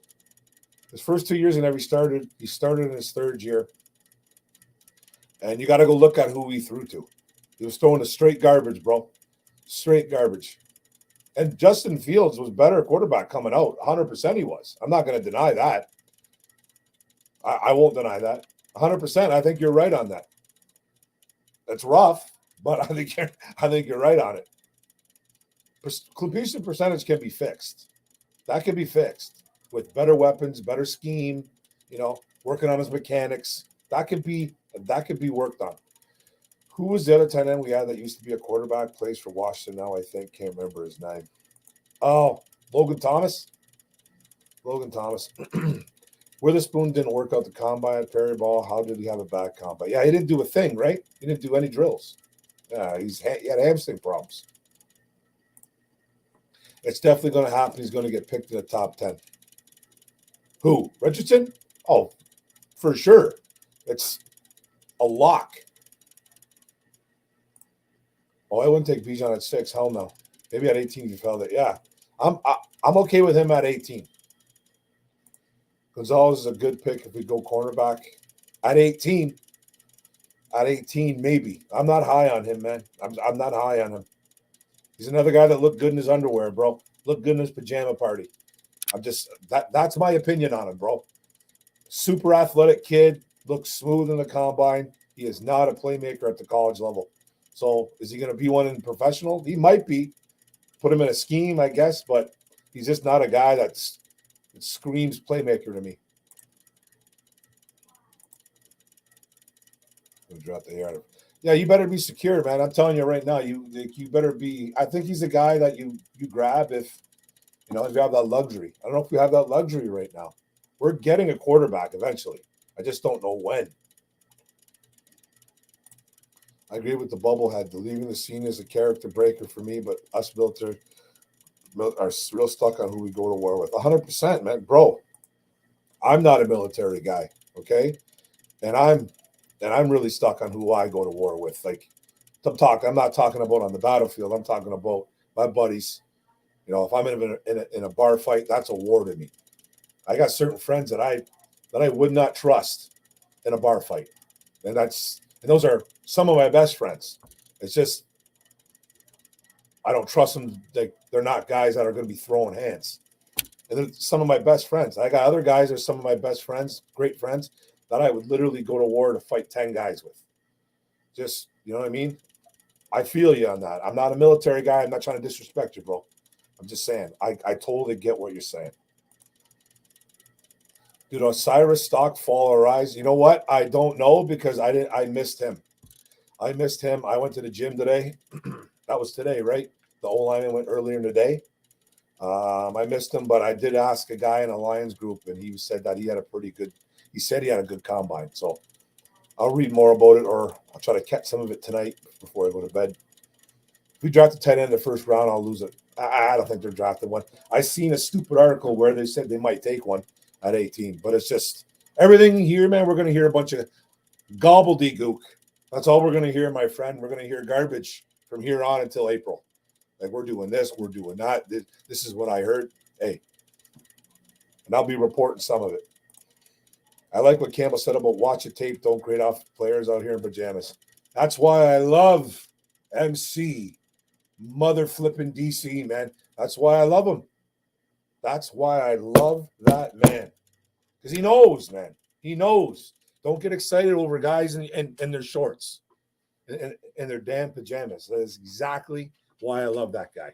He started in his 3rd year. And you got to go look at who he threw to. He was throwing to straight garbage, bro. Straight garbage. And Justin Fields was better quarterback coming out. 100% he was. I'm not going to deny that. I won't deny that. 100%. I think you're right on that. That's rough, but I think you're right on it. Completion percentage can be fixed. That can be fixed with better weapons, better scheme, you know, working on his mechanics. That could be worked on. Who was the other tight end we had that used to be a quarterback, plays for Washington now, I think. Can't remember his name. Oh, Logan Thomas. Witherspoon didn't work out the combine. Perry Ball, how did he have a bad combine? Yeah, he didn't do a thing, right? He didn't do any drills. Yeah, he had hamstring problems. It's definitely going to happen. He's going to get picked in the top 10. Who? Richardson? Oh, for sure. It's a lock. Oh, I wouldn't take Bijan at 6. Hell no. Maybe at 18 if you felt it. Yeah. I'm okay with him at 18. Gonzalez is a good pick if we go cornerback. At 18, maybe. I'm not high on him, man. I'm not high on him. He's another guy that looked good in his underwear, bro. Looked good in his pajama party. That's my opinion on him, bro. Super athletic kid. Looks smooth in the combine. He is not a playmaker at the college level. So is he going to be one in professional? He might be. Put him in a scheme, I guess, but he's just not a guy that screams playmaker to me. Drop the hair. Yeah, you better be secure, man. I'm telling you right now, you better be. I think he's a guy that you grab if you have that luxury. I don't know if we have that luxury right now. We're getting a quarterback eventually. I just don't know when. I agree with the bubblehead. The leaving the scene is a character breaker for me, but us military are real stuck on who we go to war with. 100%, man. Bro, I'm not a military guy, okay? And I'm really stuck on who I go to war with. Like, I'm not talking about on the battlefield. I'm talking about my buddies. You know, if I'm in a bar fight, that's a war to me. I got certain friends that I would not trust in a bar fight, and those are some of my best friends. It's just I don't trust them. They're not guys that are going to be throwing hands. And then some of my best friends. I got other guys that are some of my best friends, great friends, that I would literally go to war to fight 10 guys with. Just, you know what I mean? I feel you on that. I'm not a military guy. I'm not trying to disrespect you, bro. I'm just saying. I totally get what you're saying. Did Osiris stock fall or rise? You know what? I don't know because I missed him. I missed him. I went to the gym today. That was today, right? The O-lineman went earlier in the day. I missed him, but I did ask a guy in a Lions group, and he said that he had a good combine. So I'll read more about it, or I'll try to catch some of it tonight before I go to bed. If we draft a tight end in the first round, I'll lose it. I don't think they're drafting one. I seen a stupid article where they said they might take one at 18, but it's just everything here, man. We're going to hear a bunch of gobbledygook. That's all we're going to hear, my friend. We're going to hear garbage from here on until April. Like, we're doing this, we're doing that. This is what I heard. Hey, and I'll be reporting some of it. I like what Campbell said about watch a tape, don't grade off players out here in pajamas. That's why I love MC, mother flipping DC, man. That's why I love him. That's why I love that man. Because he knows, man. He knows. Don't get excited over guys in their shorts and their damn pajamas. That is exactly why I love that guy.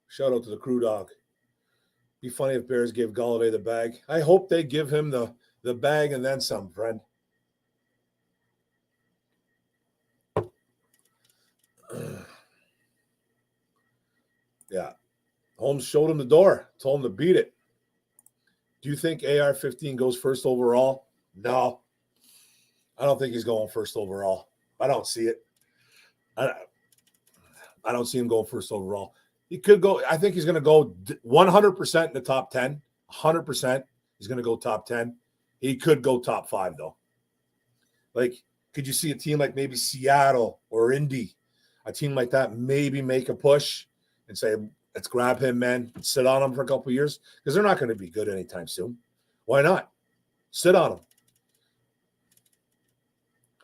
Shout out to the crew dog. Be funny if Bears gave Golladay the bag. I hope they give him the bag and then some, friend. Yeah. Holmes showed him the door, told him to beat it. Do you think AR-15 goes first overall? No. I don't think he's going first overall. I don't see it. I don't see him going first overall. He could go. I think he's going to go 100% in the top 10. 100%. He's going to go top 10. He could go top 5, though. Like, could you see a team like maybe Seattle or Indy, a team like that, maybe make a push and say, let's grab him, man, sit on him for a couple of years? Because they're not going to be good anytime soon. Why not? Sit on him.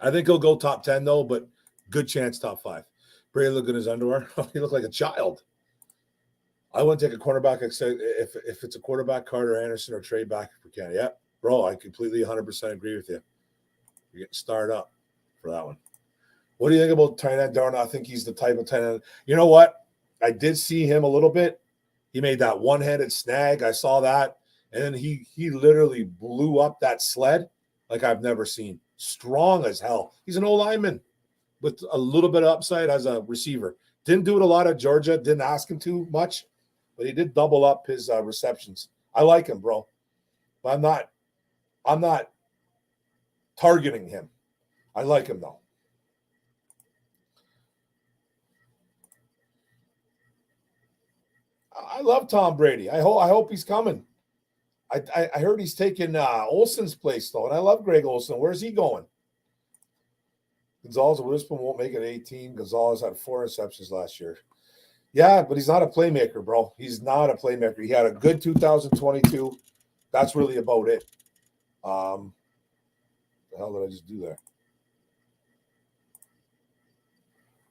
I think he'll go top 10, though, but good chance top 5. Brady look in his underwear. He looked like a child. I wouldn't take a cornerback if it's a quarterback, Carter Anderson, or trade back if we can. Yeah, bro, I completely 100% agree with you. You're getting started up for that one. What do you think about tight end Darnold? I think he's the type of tight end. You know what? I did see him a little bit. He made that one-handed snag. I saw that. And then he literally blew up that sled like I've never seen. Strong as hell. He's an old lineman with a little bit of upside as a receiver. Didn't do it a lot at Georgia. Didn't ask him too much, but he did double up his receptions. I like him, bro. But I'm not targeting him. I like him, though. I love Tom Brady. I hope he's coming. I heard he's taking Olsen's place, though, and I love Greg Olsen. Where's he going? Gonzalez and Witherspoon won't make it 18. Gonzalez had 4 receptions last year. Yeah, but he's not a playmaker, bro. He's not a playmaker. He had a good 2022. That's really about it. The hell did I just do there?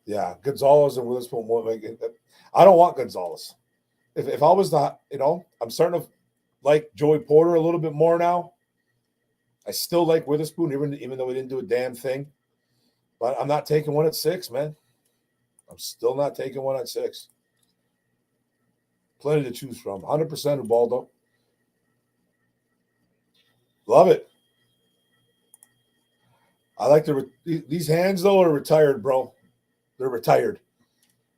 Yeah, Gonzalez and Witherspoon won't make it. I don't want Gonzalez. If I was not, I'm starting to like Joey Porter a little bit more now. I still like Witherspoon, even though he didn't do a damn thing. But I'm not taking one at 6, man. I'm still not taking one at 6. Plenty to choose from. 100% Ubaldo. Love it. I like these hands, though, are retired, bro. They're retired.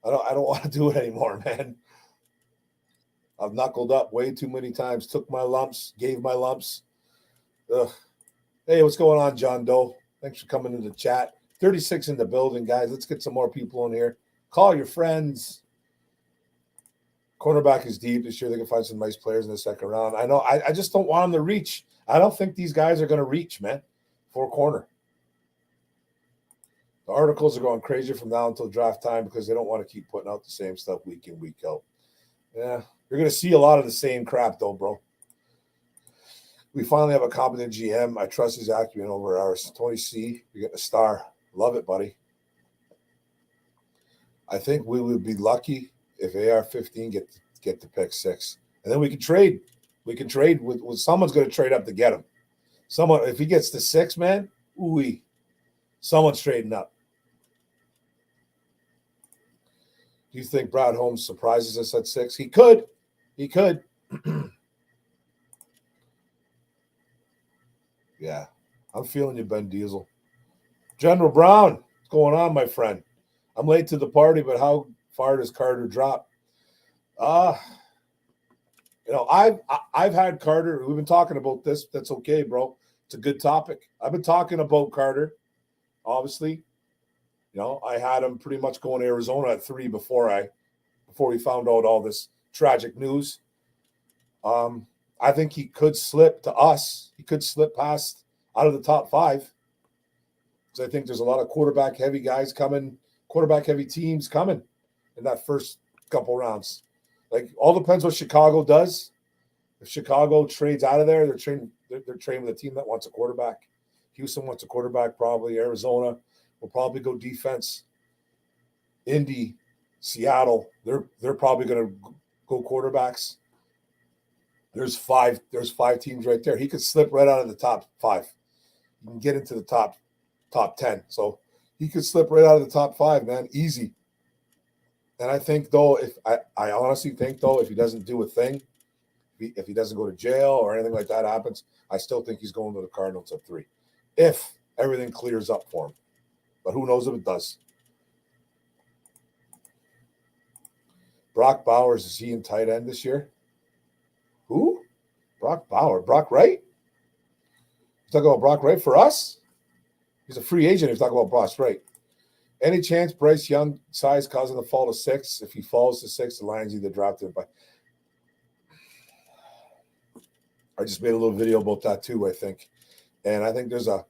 I don't want to do it anymore, man. I've knuckled up way too many times, took my lumps, gave my lumps. Ugh. Hey, what's going on, John Doe? Thanks for coming into the chat. 36 in the building, guys. Let's get some more people in here. Call your friends. Cornerback is deep this year. They can find some nice players in the second round. I know. I just don't want them to reach. I don't think these guys are going to reach, man, for corner. The articles are going crazy from now until draft time because they don't want to keep putting out the same stuff week in, week out. Yeah, you're going to see a lot of the same crap, though, bro. We finally have a competent GM. I trust his acumen over ours. Tony C, you're getting a star. Love it, buddy. I think we would be lucky if AR-15 get to pick 6. And then we can trade. We can trade with someone's going to trade up to get him. Someone, if he gets to 6, man, ooh-wee. Someone's trading up. Do you think Brad Holmes surprises us at 6? He could. He could. Yeah. I'm feeling you, Ben Diesel. General Brown, what's going on, my friend? I'm late to the party, but how far does Carter drop? I've had Carter. We've been talking about this. That's okay, bro. It's a good topic. I've been talking about Carter, obviously. I had him pretty much going to Arizona at 3 before we found out all this tragic news. I think he could slip to us. He could slip past out of the top 5. Because I think there's a lot of quarterback-heavy guys coming, quarterback-heavy teams coming in that first couple rounds. Like, all depends what Chicago does. If Chicago trades out of there, they're trading with a team that wants a quarterback. Houston wants a quarterback, probably. Arizona will probably go defense. Indy, Seattle, they're probably going to go quarterbacks. There's five teams right there. He could slip right out of the top 5. You can get into the top 10. So he could slip right out of the top 5, man. Easy. And I think, though, I honestly think, though, if he doesn't do a thing, if he doesn't go to jail or anything like that happens, I still think he's going to the Cardinals at 3. If everything clears up for him. But who knows if it does. Brock Bowers, is he in tight end this year? Who? Brock Bauer. Brock Wright? You talking about Brock Wright for us? He's a free agent if you talk about Brock Wright. Any chance Bryce Young size causing the fall to 6? If he falls to 6, the Lions either dropped it by. I just made a little video about that too, I think. And I think there's a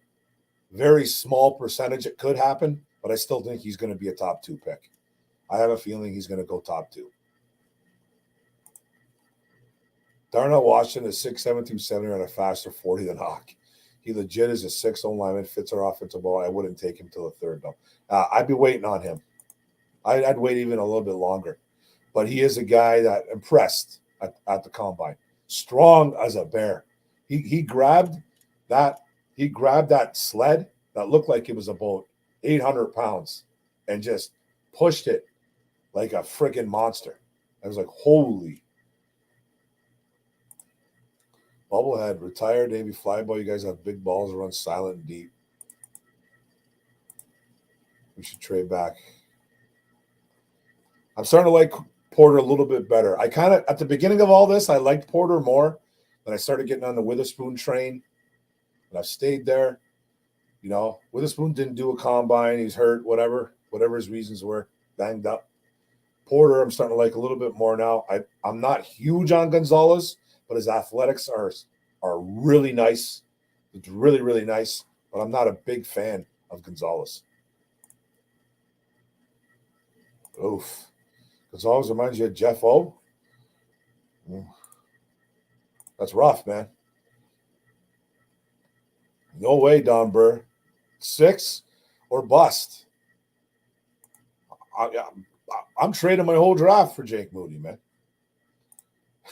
very small percentage it could happen, but I still think he's going to be a top 2 pick. I have a feeling he's going to go top 2. Darnell Washington is 6'7", 270 and a faster 40 than Hawk. He legit is a 6'0" lineman, fits our offensive ball. I wouldn't take him till the 3rd, though. I'd be waiting on him. I'd wait even a little bit longer. But he is a guy that impressed at the combine. Strong as a bear. He grabbed that sled that looked like it was about 800 pounds and just pushed it like a freaking monster. I was like, holy. Bubblehead, retired Navy flyboy. You guys have big balls, run silent and deep. We should trade back. I'm starting to like Porter a little bit better. I kind of, at the beginning of all this, I liked Porter more. Then I started getting on the Witherspoon train. And I've stayed there. Witherspoon didn't do a combine. He's hurt, whatever his reasons were, banged up. Porter, I'm starting to like a little bit more now. I'm not huge on Gonzalez, but his athletics are really nice. It's really, really nice. But I'm not a big fan of Gonzalez. Oof. Gonzalez reminds you of Jeff O. That's rough, man. No way, Don Burr. 6 or bust. I'm trading my whole draft for Jake Moody, man.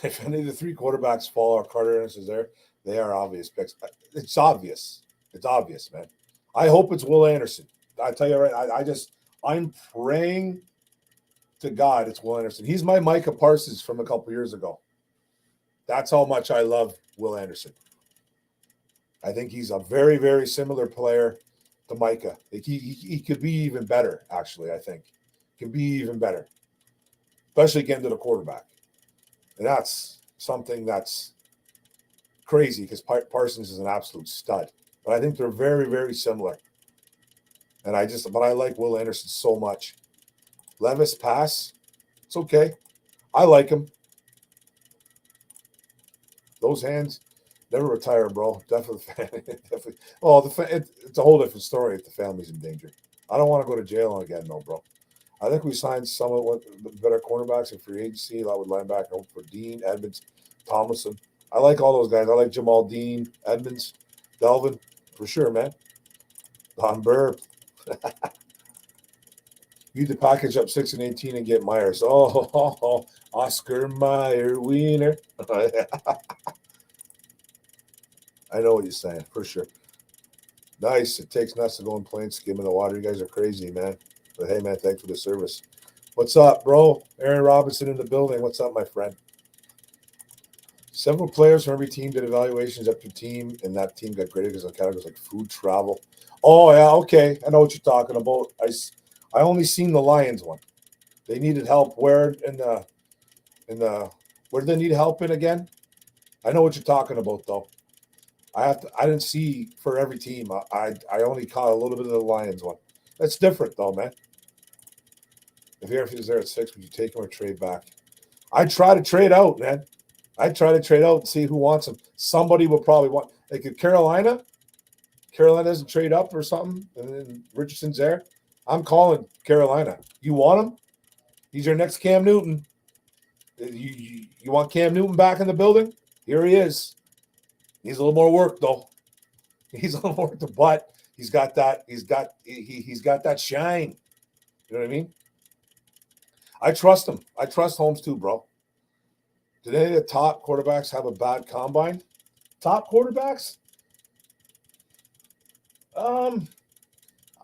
If any of the 3 quarterbacks fall or Carter is there, they are obvious picks. It's obvious. It's obvious, man. I hope it's Will Anderson. I tell you right, I'm praying to God it's Will Anderson. He's my Micah Parsons from a couple years ago. That's how much I love Will Anderson. I think he's a very, very similar player to Micah. He could be even better, actually, I think. Can be even better. Especially getting to the quarterback. And that's something that's crazy because Parsons is an absolute stud. But I think they're very, very similar. And but I like Will Anderson so much. Levis pass, it's okay. I like him. Those hands never retire, bro. Definitely, definitely. Well, it's a whole different story if the family's in danger. I don't want to go to jail again, though, bro. I think we signed some of what better cornerbacks in free agency. A lot with linebacker for Dean, Edmonds, Tomlinson. I like all those guys. I like Jamal Dean, Edmonds, Delvin, for sure, man. Don Burr. You to package up 6 and 18 and get Myers. Oh, Oscar Meyer Wiener. I know what you're saying, for sure. Nice. It takes nuts to go and play and skim in the water. You guys are crazy, man. But hey, man, thanks for the service. What's up, bro? Aaron Robinson in the building. What's up, my friend? Several players from every team did evaluations up to team, and that team got graded because of categories like food, travel. Oh, yeah, okay. I know what you're talking about. I only seen the Lions one. They needed help where where did they need help in again? I know what you're talking about, though. I didn't see for every team. I only caught a little bit of the Lions one. That's different, though, man. If he ever is there at 6, would you take him or trade back? I'd try to trade out, man. I'd try to trade out and see who wants him. Somebody will probably want. Like if Carolina doesn't trade up or something, and then Richardson's there, I'm calling Carolina. You want him? He's your next Cam Newton. You want Cam Newton back in the building? Here he is. He's a little more work, though. He's a little more work, but he's got that. He's got that shine. You know what I mean? I trust him. I trust Holmes too, bro. Did any of the top quarterbacks have a bad combine? Top quarterbacks? I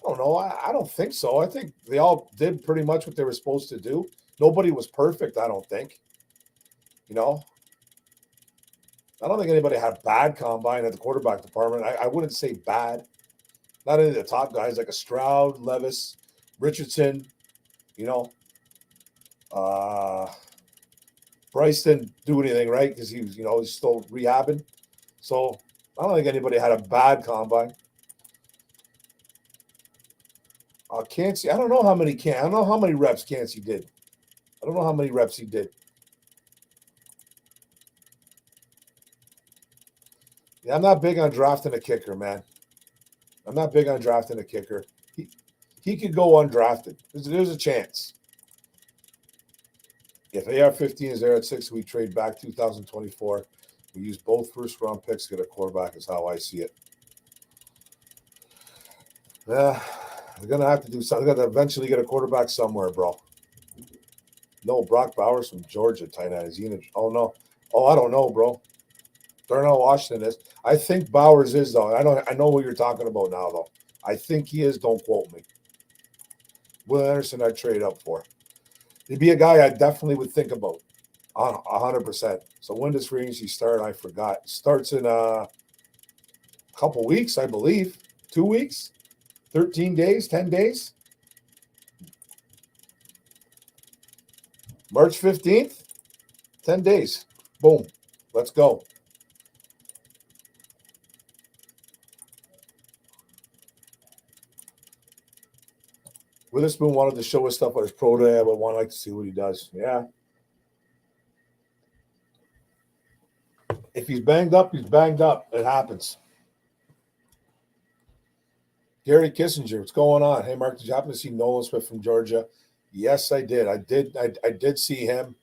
don't know. I don't think so. I think they all did pretty much what they were supposed to do. Nobody was perfect, I don't think. You know? I don't think anybody had bad combine at the quarterback department. I wouldn't say bad. Not any of the top guys like a Stroud, Levis, Richardson, you know. Bryce didn't do anything, right? Because he was, he's still rehabbing. So I don't think anybody had a bad combine. Cansey, I don't know how many reps Cansey did. I don't know how many reps he did. Yeah, I'm not big on drafting a kicker, man. I'm not big on drafting a kicker. He could go undrafted. There's a chance. If AR-15 is there at 6, we trade back 2024. We use both first-round picks to get a quarterback is how I see it. Yeah, they're going to have to do something. They're going to eventually get a quarterback somewhere, bro. No, Brock Bowers from Georgia, tight end. Is he in a, oh, no. Oh, I don't know, bro. Darnell Washington is. I think Bowers is, though. I know what you're talking about now, though. I think he is. Don't quote me. Will Anderson, I'd trade up for. He'd be a guy I definitely would think about. 100%. So when does free agency start? I forgot. Starts in a couple weeks, I believe. 2 weeks? 13 days? 10 days? March 15th? 10 days. Boom. Let's go. Witherspoon wanted to show us stuff on his pro day. I would want to like to see what he does. Yeah. If he's banged up, he's banged up. It happens. Gary Kissinger, what's going on? Hey, Mark, did you happen to see Nolan Swift from Georgia? Yes, I did. I did see him.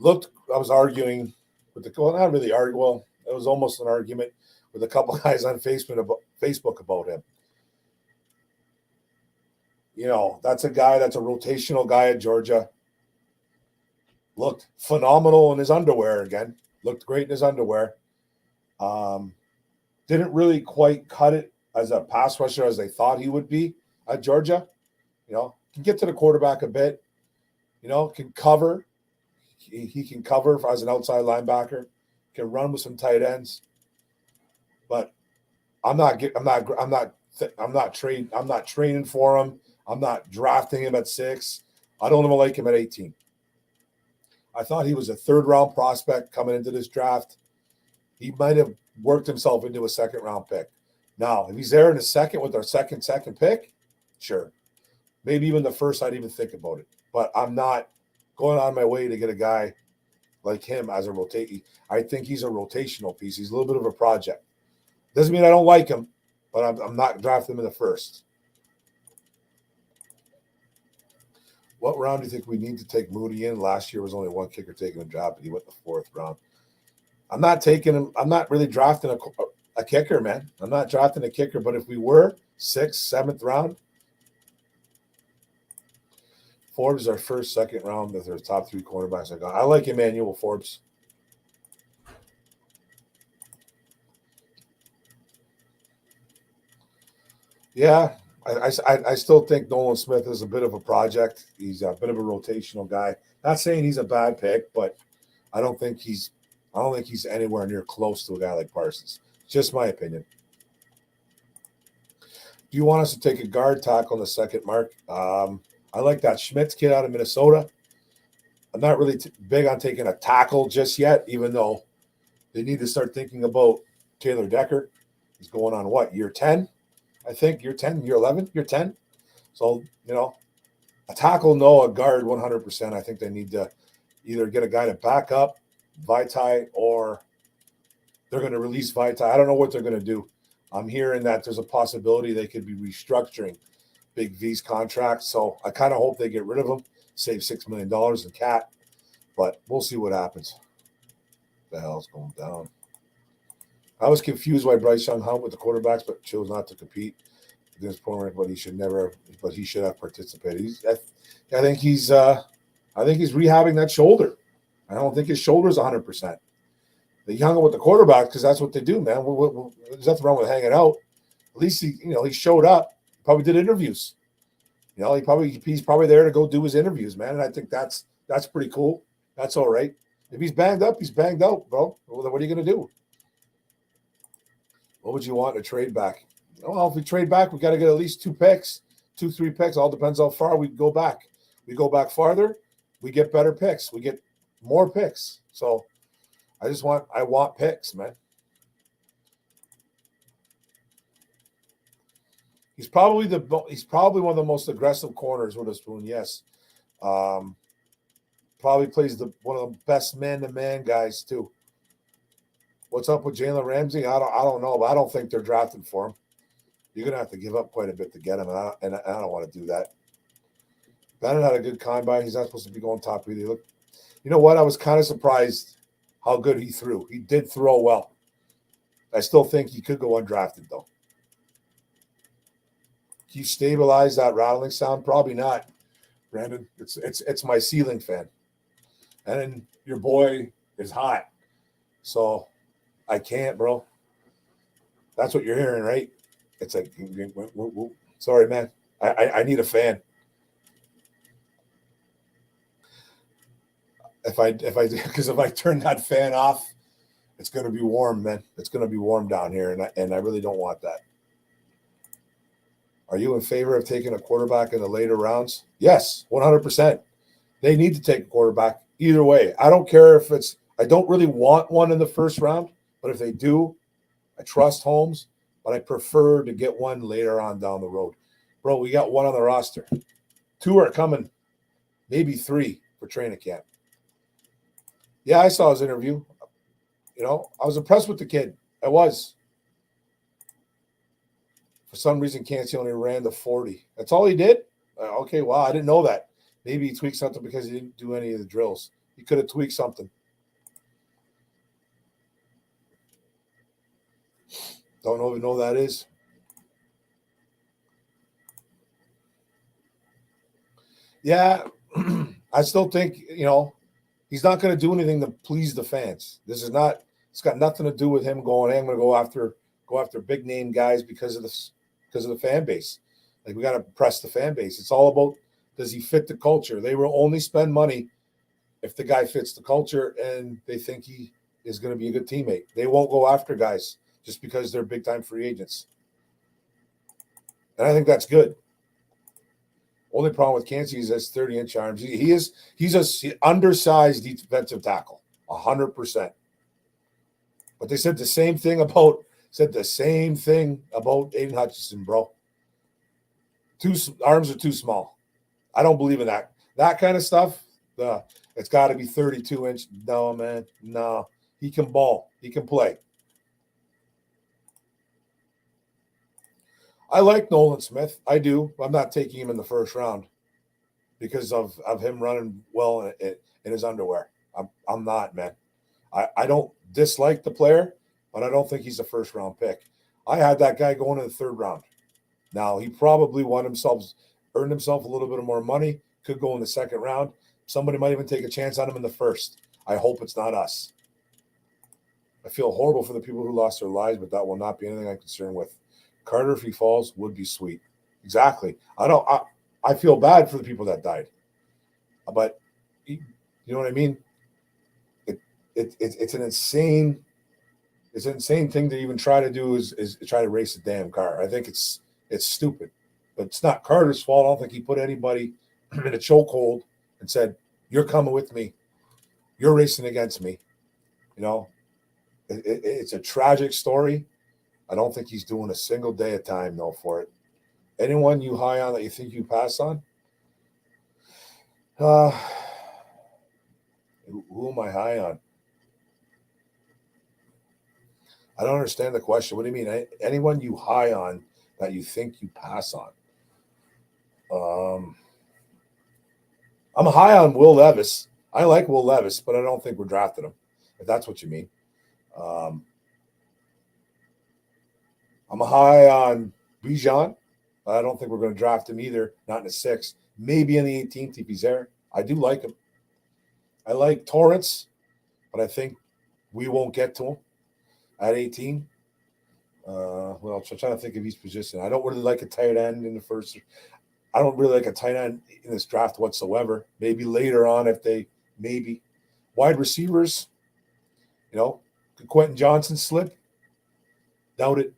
I was arguing with not really argue. Well, it was almost an argument with a couple guys on Facebook about him. That's a guy that's a rotational guy at Georgia. Looked phenomenal in his underwear again. Looked great in his underwear. Didn't really quite cut it as a pass rusher as they thought he would be at Georgia. Can get to the quarterback a bit. Can cover. He can cover as an outside linebacker. Can run with some tight ends. But I'm not training for him. I'm not drafting him at 6. I don't even like him at 18. I thought he was a third-round prospect coming into this draft. He might have worked himself into a second-round pick. Now, if he's there in the second with our second pick, sure. Maybe even the first, I'd even think about it. But I'm not going on my way to get a guy like him as a rotate. I think he's a rotational piece. He's a little bit of a project. Doesn't mean I don't like him, but I'm not drafting him in the first. What round do you think we need to take Moody in? Last year was only one kicker taking a job, but he went the fourth round. I'm not taking him. I'm not really drafting a kicker, man. I'm not drafting a kicker, but if we were 6th, 7th round, Forbes is our first, second round with our top 3 cornerbacks. I like Emmanuel Forbes. Yeah, I still think Nolan Smith is a bit of a project. He's a bit of a rotational guy. Not saying he's a bad pick, but I don't think he's anywhere near close to a guy like Parsons. Just my opinion. Do you want us to take a guard tackle on the second, Mark? I like that Schmitz kid out of Minnesota. I'm not really big on taking a tackle just yet, even though they need to start thinking about Taylor Decker. He's going on what, year 10? I think year 10, year 11, year 10. So, a tackle, no, a guard 100%. I think they need to either get a guy to back up Vitae, or they're going to release Vitae. I don't know what they're going to do. I'm hearing that there's a possibility they could be restructuring Big V's contract. So I kind of hope they get rid of him, save $6 million in cap. But we'll see what happens. What the hell's going down? I was confused why Bryce Young hung with the quarterbacks, but chose not to compete against Portland. But he should have participated. I think he's rehabbing that shoulder. I don't think his shoulder's 100%. They hung him with the quarterback because that's what they do, man. There's nothing wrong with hanging out. At least he showed up. Probably did interviews. He's probably there to go do his interviews, man. And I think that's pretty cool. That's all right. If he's banged up, he's banged out, bro. Well, then what are you going to do? What would you want to trade back? Well, if we trade back, we got to get at least 2 picks, 2-3 picks. All depends how far we go back. We go back farther, we get better picks. We get more picks. So I want picks, man. He's probably one of the most aggressive corners with a spoon. Yes, probably plays one of the best man-to-man guys too. What's up with Jalen Ramsey? I don't know, but I don't think they're drafting for him. You're gonna have to give up quite a bit to get him, and I don't want to do that. Bennett had a good combine. He's not supposed to be going top either. Look, you know what? I was kind of surprised how good he threw. He did throw well. I still think he could go undrafted though. Can you stabilize that rattling sound? Probably not, Brandon. It's my ceiling fan, and then your boy is hot, so I can't, bro. That's what you're hearing, right? It's like, sorry, man. I need a fan. If I turn that fan off, it's going to be warm, man. It's going to be warm down here, and I really don't want that. Are you in favor of taking a quarterback in the later rounds? Yes, 100%. They need to take a quarterback either way. I don't care if I don't really want one in the first round, but if they do, I trust Holmes, but I prefer to get one later on down the road. Bro, we got one on the roster. 2 are coming, maybe 3 for training camp. Yeah, I saw his interview. I was impressed with the kid. I was. For some reason, Cansey only ran the 40. That's all he did? Okay, wow, I didn't know that. Maybe he tweaked something because he didn't do any of the drills. He could have tweaked something. Don't even know who that is. Yeah, I still think, he's not going to do anything to please the fans. It's got nothing to do with him going, hey, I'm going to go after big name guys because of the fan base. Like, we got to press the fan base. It's all about, does he fit the culture? They will only spend money if the guy fits the culture and they think he is going to be a good teammate. They won't go after guys just because they're big time free agents. And I think that's good. Only problem with Kancey is his 30-inch arms. He's a undersized defensive tackle, 100%. But they said the same thing about Aiden Hutchinson, bro. Arms are too small. I don't believe in that. That kind of stuff. It's got to be 32-inch. No, man. No. He can ball. He can play. I like Nolan Smith. I do. I'm not taking him in the first round because of him running well in his underwear. I'm not, man. I don't dislike the player, but I don't think he's a first-round pick. I had that guy going in the third round. Now, he probably earned himself a little bit of more money, could go in the second round. Somebody might even take a chance on him in the first. I hope it's not us. I feel horrible for the people who lost their lives, but that will not be anything I'm concerned with. Carter, if he falls, would be sweet. Exactly. I feel bad for the people that died. But you know what I mean? It's an insane thing to even try to do is try to race a damn car. I think it's stupid. But it's not Carter's fault. I don't think he put anybody in a chokehold and said, "You're coming with me. You're racing against me." You know, it's a tragic story. I don't think he's doing a single day of time, though, for it. Anyone you high on that you think you pass on? Who am I high on? I don't understand the question. What do you mean? Anyone you high on that you think you pass on? I'm high on Will Levis. I like Will Levis, but I don't think we're drafting him, if that's what you mean. I'm high on Bijan. I don't think we're going to draft him either, not in the 6th. Maybe in the 18th if he's there. I do like him. I like Torrance, but I think we won't get to him at 18. Well, I'm trying to think of each position. I don't really like a tight end in the first. I don't really like a tight end in this draft whatsoever. Maybe later on maybe. Wide receivers, could Quentin Johnson slip? Doubt it,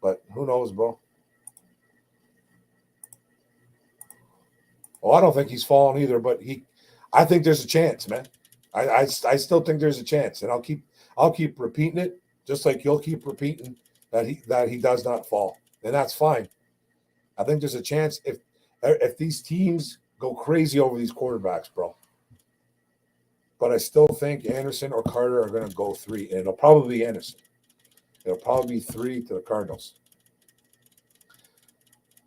but who knows, bro? Oh, I don't think he's fallen either, but I think there's a chance, man. I still think there's a chance, and I'll keep repeating it, just like you'll keep repeating that he does not fall, and that's fine. I think there's a chance if these teams go crazy over these quarterbacks, bro. But I still think Anderson or Carter are going to go 3, and it'll probably be Anderson. It'll probably be 3 to the Cardinals.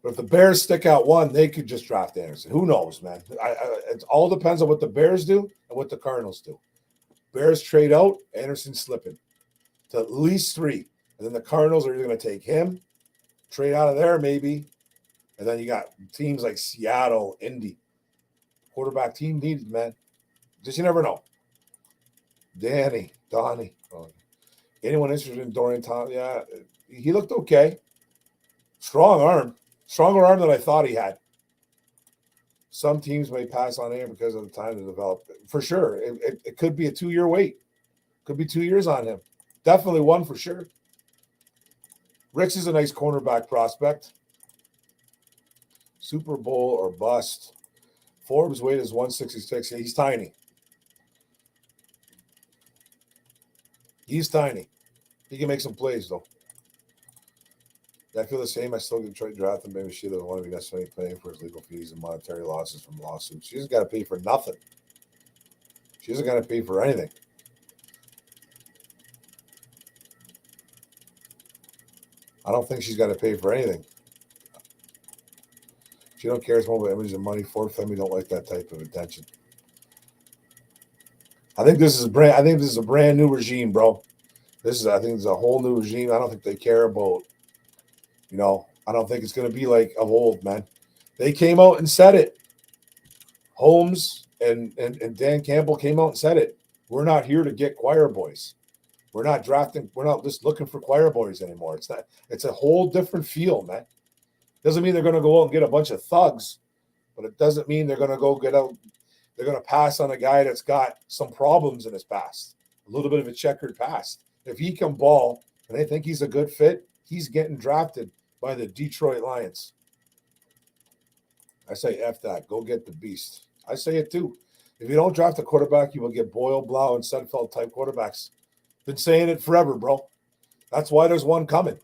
But if the Bears stick out 1, they could just draft Anderson. Who knows, man? It all depends on what the Bears do and what the Cardinals do. Bears trade out, Anderson's slipping to at least 3. And then the Cardinals are either going to take him, trade out of there maybe, and then you got teams like Seattle, Indy. Quarterback team needed, man. Just you never know. Donnie. Anyone interested in Dorian Thompson? Yeah, he looked okay. Strong arm. Stronger arm than I thought he had. Some teams may pass on him because of the time to develop. For sure. It could be a 2-year wait. Could be 2 years on him. Definitely 1 for sure. Ricks is a nice cornerback prospect. Super Bowl or bust. Forbes' weight is 166. He's tiny. He's tiny. He can make some plays, though. I feel the same. I still get Detroit draft him. Maybe she doesn't want to be necessarily paying for his legal fees and monetary losses from lawsuits. She doesn't got to pay for nothing. She doesn't got to pay for anything. I don't think she's got to pay for anything. She don't care as much about images and money. Forbes family don't like that type of attention. I think this is a brand new regime, bro. I think this is a whole new regime. I don't think they care about. I don't think it's going to be like of old, man. They came out and said it. Holmes and Dan Campbell came out and said it. We're not here to get choir boys. We're not drafting. We're not just looking for choir boys anymore. It's a whole different feel, man. Doesn't mean they're going to go out and get a bunch of thugs, but it doesn't mean they're going to go get out. They're going to pass on a guy that's got some problems in his past, a little bit of a checkered past. If he can ball and they think he's a good fit, he's getting drafted by the Detroit Lions. I say F that. Go get the beast. I say it too. If you don't draft a quarterback, you will get Boyle, Blau, and Sudfeld type quarterbacks. Been saying it forever, bro. That's why there's one coming.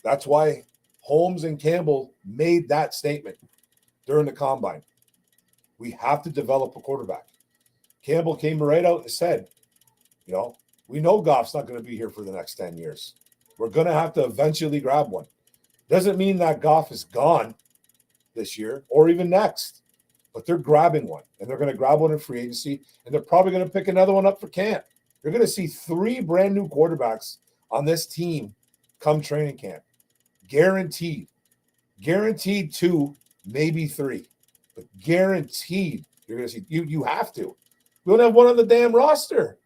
That's why Holmes and Campbell made that statement during the combine. We have to develop a quarterback. Campbell came right out and said, we know Goff's not going to be here for the next 10 years. We're going to have to eventually grab one. Doesn't mean that Goff is gone this year or even next, but they're grabbing one, and they're going to grab one in free agency, and they're probably going to pick another one up for camp. You're going to see 3 brand new quarterbacks on this team come training camp. Guaranteed. Guaranteed 2, maybe 3. But guaranteed you're going to see. You have to. We don't have one on the damn roster.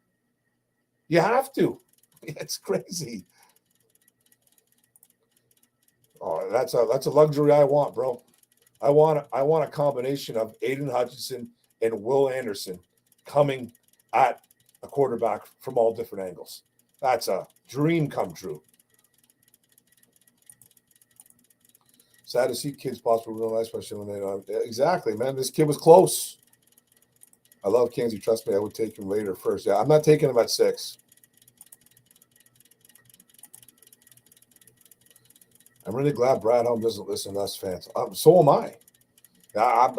You have to. It's crazy. Oh, that's a luxury I want, bro. I want a combination of Aiden Hutchinson and Will Anderson coming at a quarterback from all different angles. That's a dream come true. Sad to see kids possibly real nice, especially when they don't. Exactly, man. This kid was close. I love Kenzie. Trust me, I would take him later first. Yeah, I'm not taking him at 6. I'm really glad Brad Holmes doesn't listen to us fans. So am I. I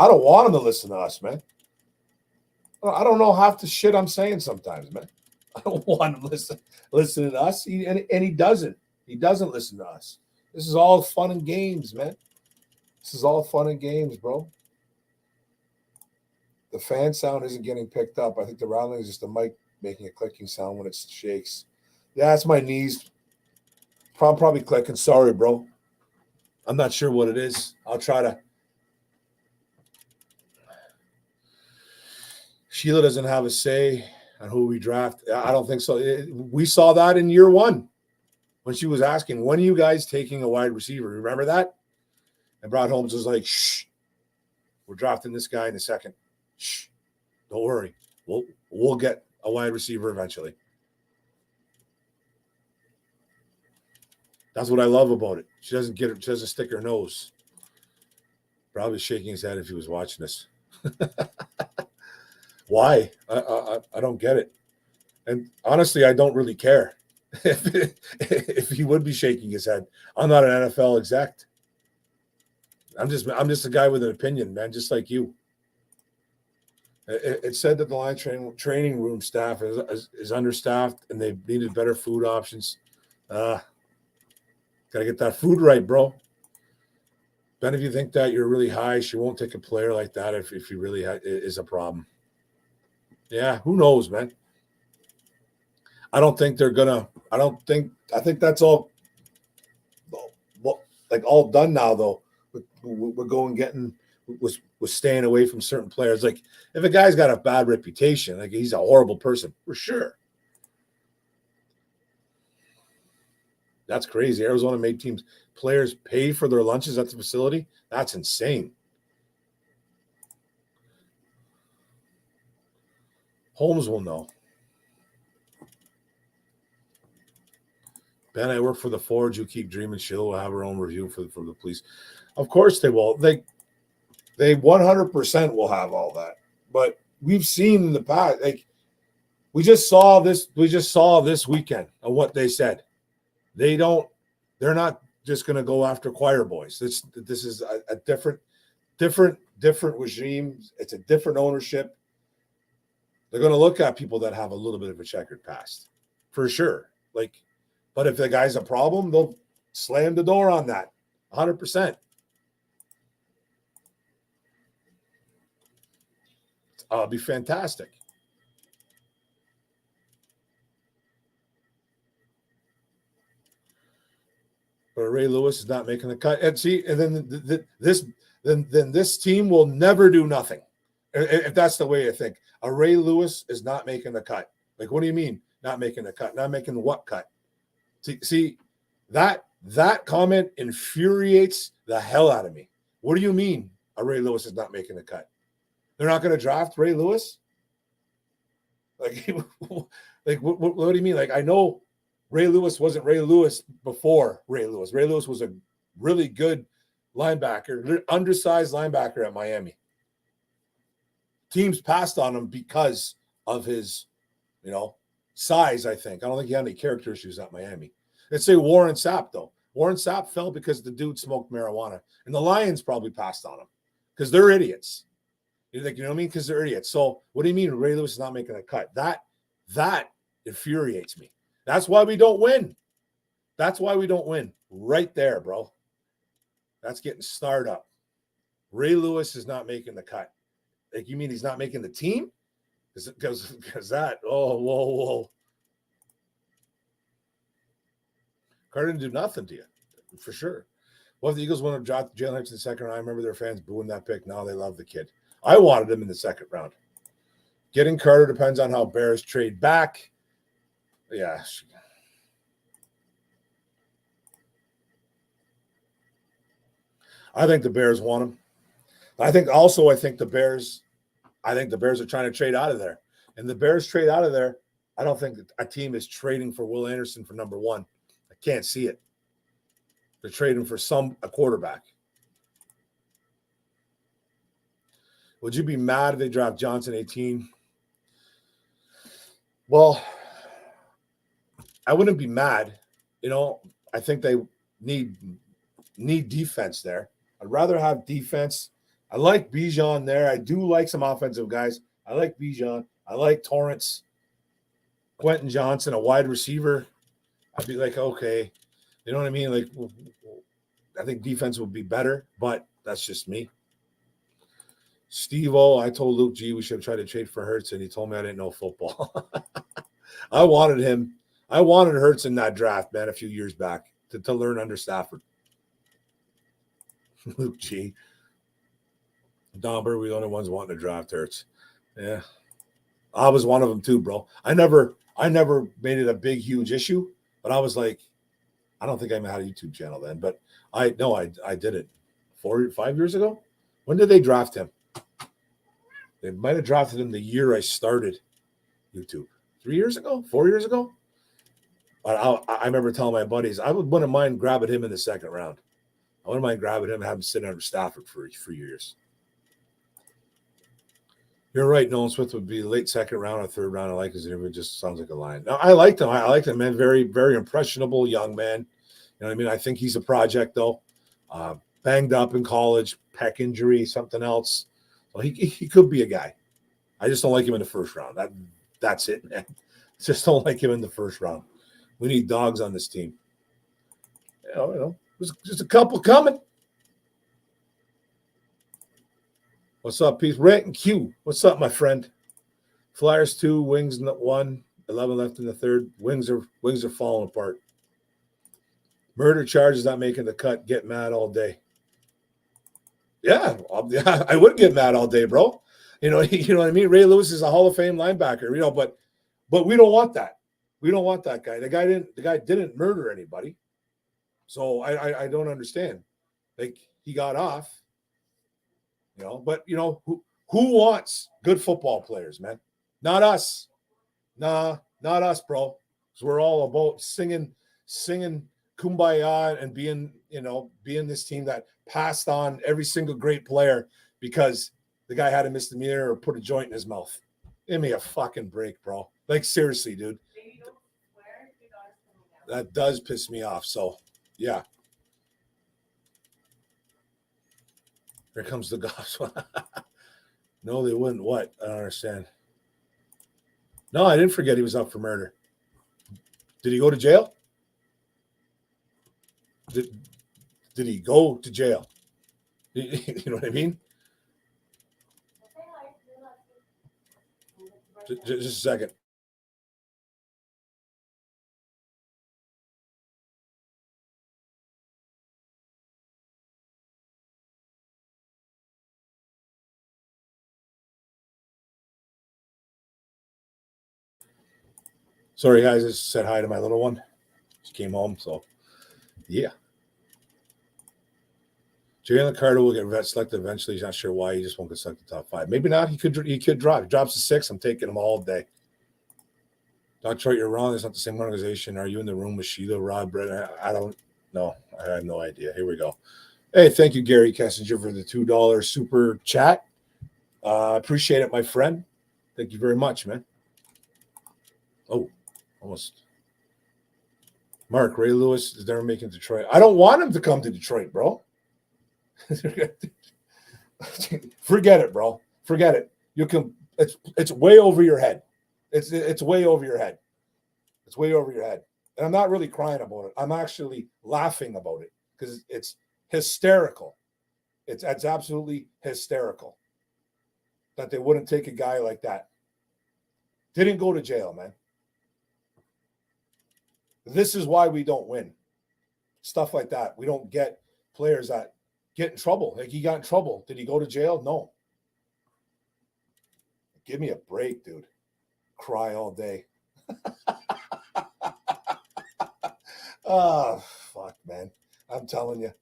don't want him to listen to us, man. I don't know half the shit I'm saying sometimes, man. I don't want him listening to us, and he doesn't. He doesn't listen to us. This is all fun and games, man. This is all fun and games, bro. The fan sound isn't getting picked up. I think the rattling is just the mic making a clicking sound when it shakes. Yeah, it's my knees. Probably clicking. Sorry, bro. I'm not sure what it is. I'll try to. Sheila doesn't have a say on who we draft. I don't think so. We saw that in year 1 when she was asking, when are you guys taking a wide receiver? Remember that? And Brad Holmes was like, shh, we're drafting this guy in a second. Shh, don't worry. We'll get a wide receiver eventually. That's what I love about it. She doesn't get it. She doesn't stick her nose. Probably shaking his head if he was watching this. Why? I don't get it. And honestly, I don't really care if he would be shaking his head. I'm not an NFL exec. I'm just a guy with an opinion, man, just like you. It said that the line training room staff is understaffed and they needed better food options. Got to get that food right, bro. Ben, if you think that you're really high, she won't take a player like that if he really is a problem. Yeah, who knows, man? I don't think they're gonna. I think that's all. Like all done now, though. We're going getting was staying away from certain players. Like if a guy's got a bad reputation, like he's a horrible person for sure. That's crazy. Arizona made players pay for their lunches at the facility. That's insane. Holmes will know. Ben, I work for the Forge. You keep dreaming Sheila will have her own review for the police. Of course they will. They 100% will have all that. But we've seen in the past, like we just saw this weekend of what they said. They're not just going to go after choir boys. This is a different regime. It's a different ownership. They're going to look at people that have a little bit of a checkered past for sure. But if the guy's a problem, they'll slam the door on that 100%. It'll be fantastic. But Ray Lewis is not making the cut. And see, and then this team will never do nothing. If that's the way I think. A Ray Lewis is not making the cut. Like, what do you mean not making the cut? Not making what cut? See that comment infuriates the hell out of me. What do you mean a Ray Lewis is not making the cut? They're not going to draft Ray Lewis? Like what do you mean? Like, I know Ray Lewis wasn't Ray Lewis before Ray Lewis. Ray Lewis was a really good linebacker, undersized linebacker at Miami. Teams passed on him because of his, size, I think. I don't think he had any character issues at Miami. Let's say Warren Sapp, though. Warren Sapp fell because the dude smoked marijuana. And the Lions probably passed on him because they're idiots. You know what I mean? Because they're idiots. So what do you mean Ray Lewis is not making a cut? That infuriates me. That's why we don't win. That's why we don't win. Right there, bro. That's getting started up. Ray Lewis is not making the cut. Like, you mean he's not making the team? Because that, whoa. Carter didn't do nothing to you, for sure. Well, if the Eagles want to drop Jalen Hurts in the second round, I remember their fans booing that pick. Now they love the kid. I wanted him in the second round. Getting Carter depends on how Bears trade back. Yeah. I think the Bears want him. I think the Bears are trying to trade out of there. And the Bears trade out of there, I don't think a team is trading for Will Anderson for number one. I can't see it. They're trading for a quarterback. Would you be mad if they draft Johnson 18? Well, I wouldn't be mad. I think they need defense there. I'd rather have defense. I like Bijan there. I do like some offensive guys. I like Bijan. I like Torrance. Quentin Johnson, a wide receiver. I'd be like, okay. You know what I mean? Like, I think defense would be better, but that's just me. Steve-O, I told Luke G we should have tried to trade for Hurts, and he told me I didn't know football. I wanted him. I wanted Hurts in that draft, man, a few years back to learn under Stafford. Luke G. Domber, we the only ones wanting to draft Hurts. Yeah. I was one of them too, bro. I never made it a big, huge issue, but I was like, I don't think I had a YouTube channel then, but I did it 5 years ago. When did they draft him? They might have drafted him the year I started YouTube. 3 years ago? 4 years ago? But I remember telling my buddies, I wouldn't mind grabbing him in the second round. I wouldn't mind grabbing him and having him sitting under Stafford for years. You're right. Nolan Smith would be late second round or third round. I like his interview. It just sounds like a lion. No, I liked him. I liked him, man. Very, very impressionable young man. You know what I mean? I think he's a project, though. Banged up in college, pec injury, something else. So he could be a guy. I just don't like him in the first round. That's it, man. Just don't like him in the first round. We need dogs on this team. There's just a couple coming. What's up, Pete? Rant and Q. What's up, my friend? Flyers 2, Wings 1, 11 left in the third. Wings are falling apart. Murder charges not making the cut. Get mad all day. Yeah, I would get mad all day, bro. You know what I mean? Ray Lewis is a Hall of Fame linebacker, but we don't want that. We don't want that guy. The guy didn't murder anybody. So I don't understand. Like, he got off. But who wants good football players, man? Not us. Nah, not us, bro. Because we're all about singing kumbaya and being this team that passed on every single great player because the guy had a misdemeanor or put a joint in his mouth. Give me a fucking break, bro. Like, seriously, dude. That does piss me off. So, yeah. Here comes the gospel. No, they wouldn't. What? I don't understand. No, I didn't forget he was up for murder. Did he go to jail? Did he go to jail? You know what I mean? Just a second. Sorry, guys. I just said hi to my little one. She came home, so yeah. Jalen Carter will get selected eventually. He's not sure why. He just won't get selected top 5. Maybe not. He could drop. He drops to 6. I'm taking him all day. Detroit, you're wrong. It's not the same organization. Are you in the room with Sheila, Rob, Brett? I don't know. I have no idea. Here we go. Hey, thank you, Gary Kessinger, for the $2 super chat. Appreciate it, my friend. Thank you very much, man. Oh, almost. Mark, Ray Lewis is never making Detroit. I don't want him to come to Detroit, bro. Forget it, bro. Forget it. You can. It's way over your head. It's way over your head. It's way over your head. And I'm not really crying about it. I'm actually laughing about it because it's hysterical. It's absolutely hysterical that they wouldn't take a guy like that. Didn't go to jail, man. This is why we don't win. Stuff like that. We don't get players that get in trouble. Like he got in trouble. Did he go to jail? No. Give me a break, dude. Cry all day. Oh, fuck, man. I'm telling you.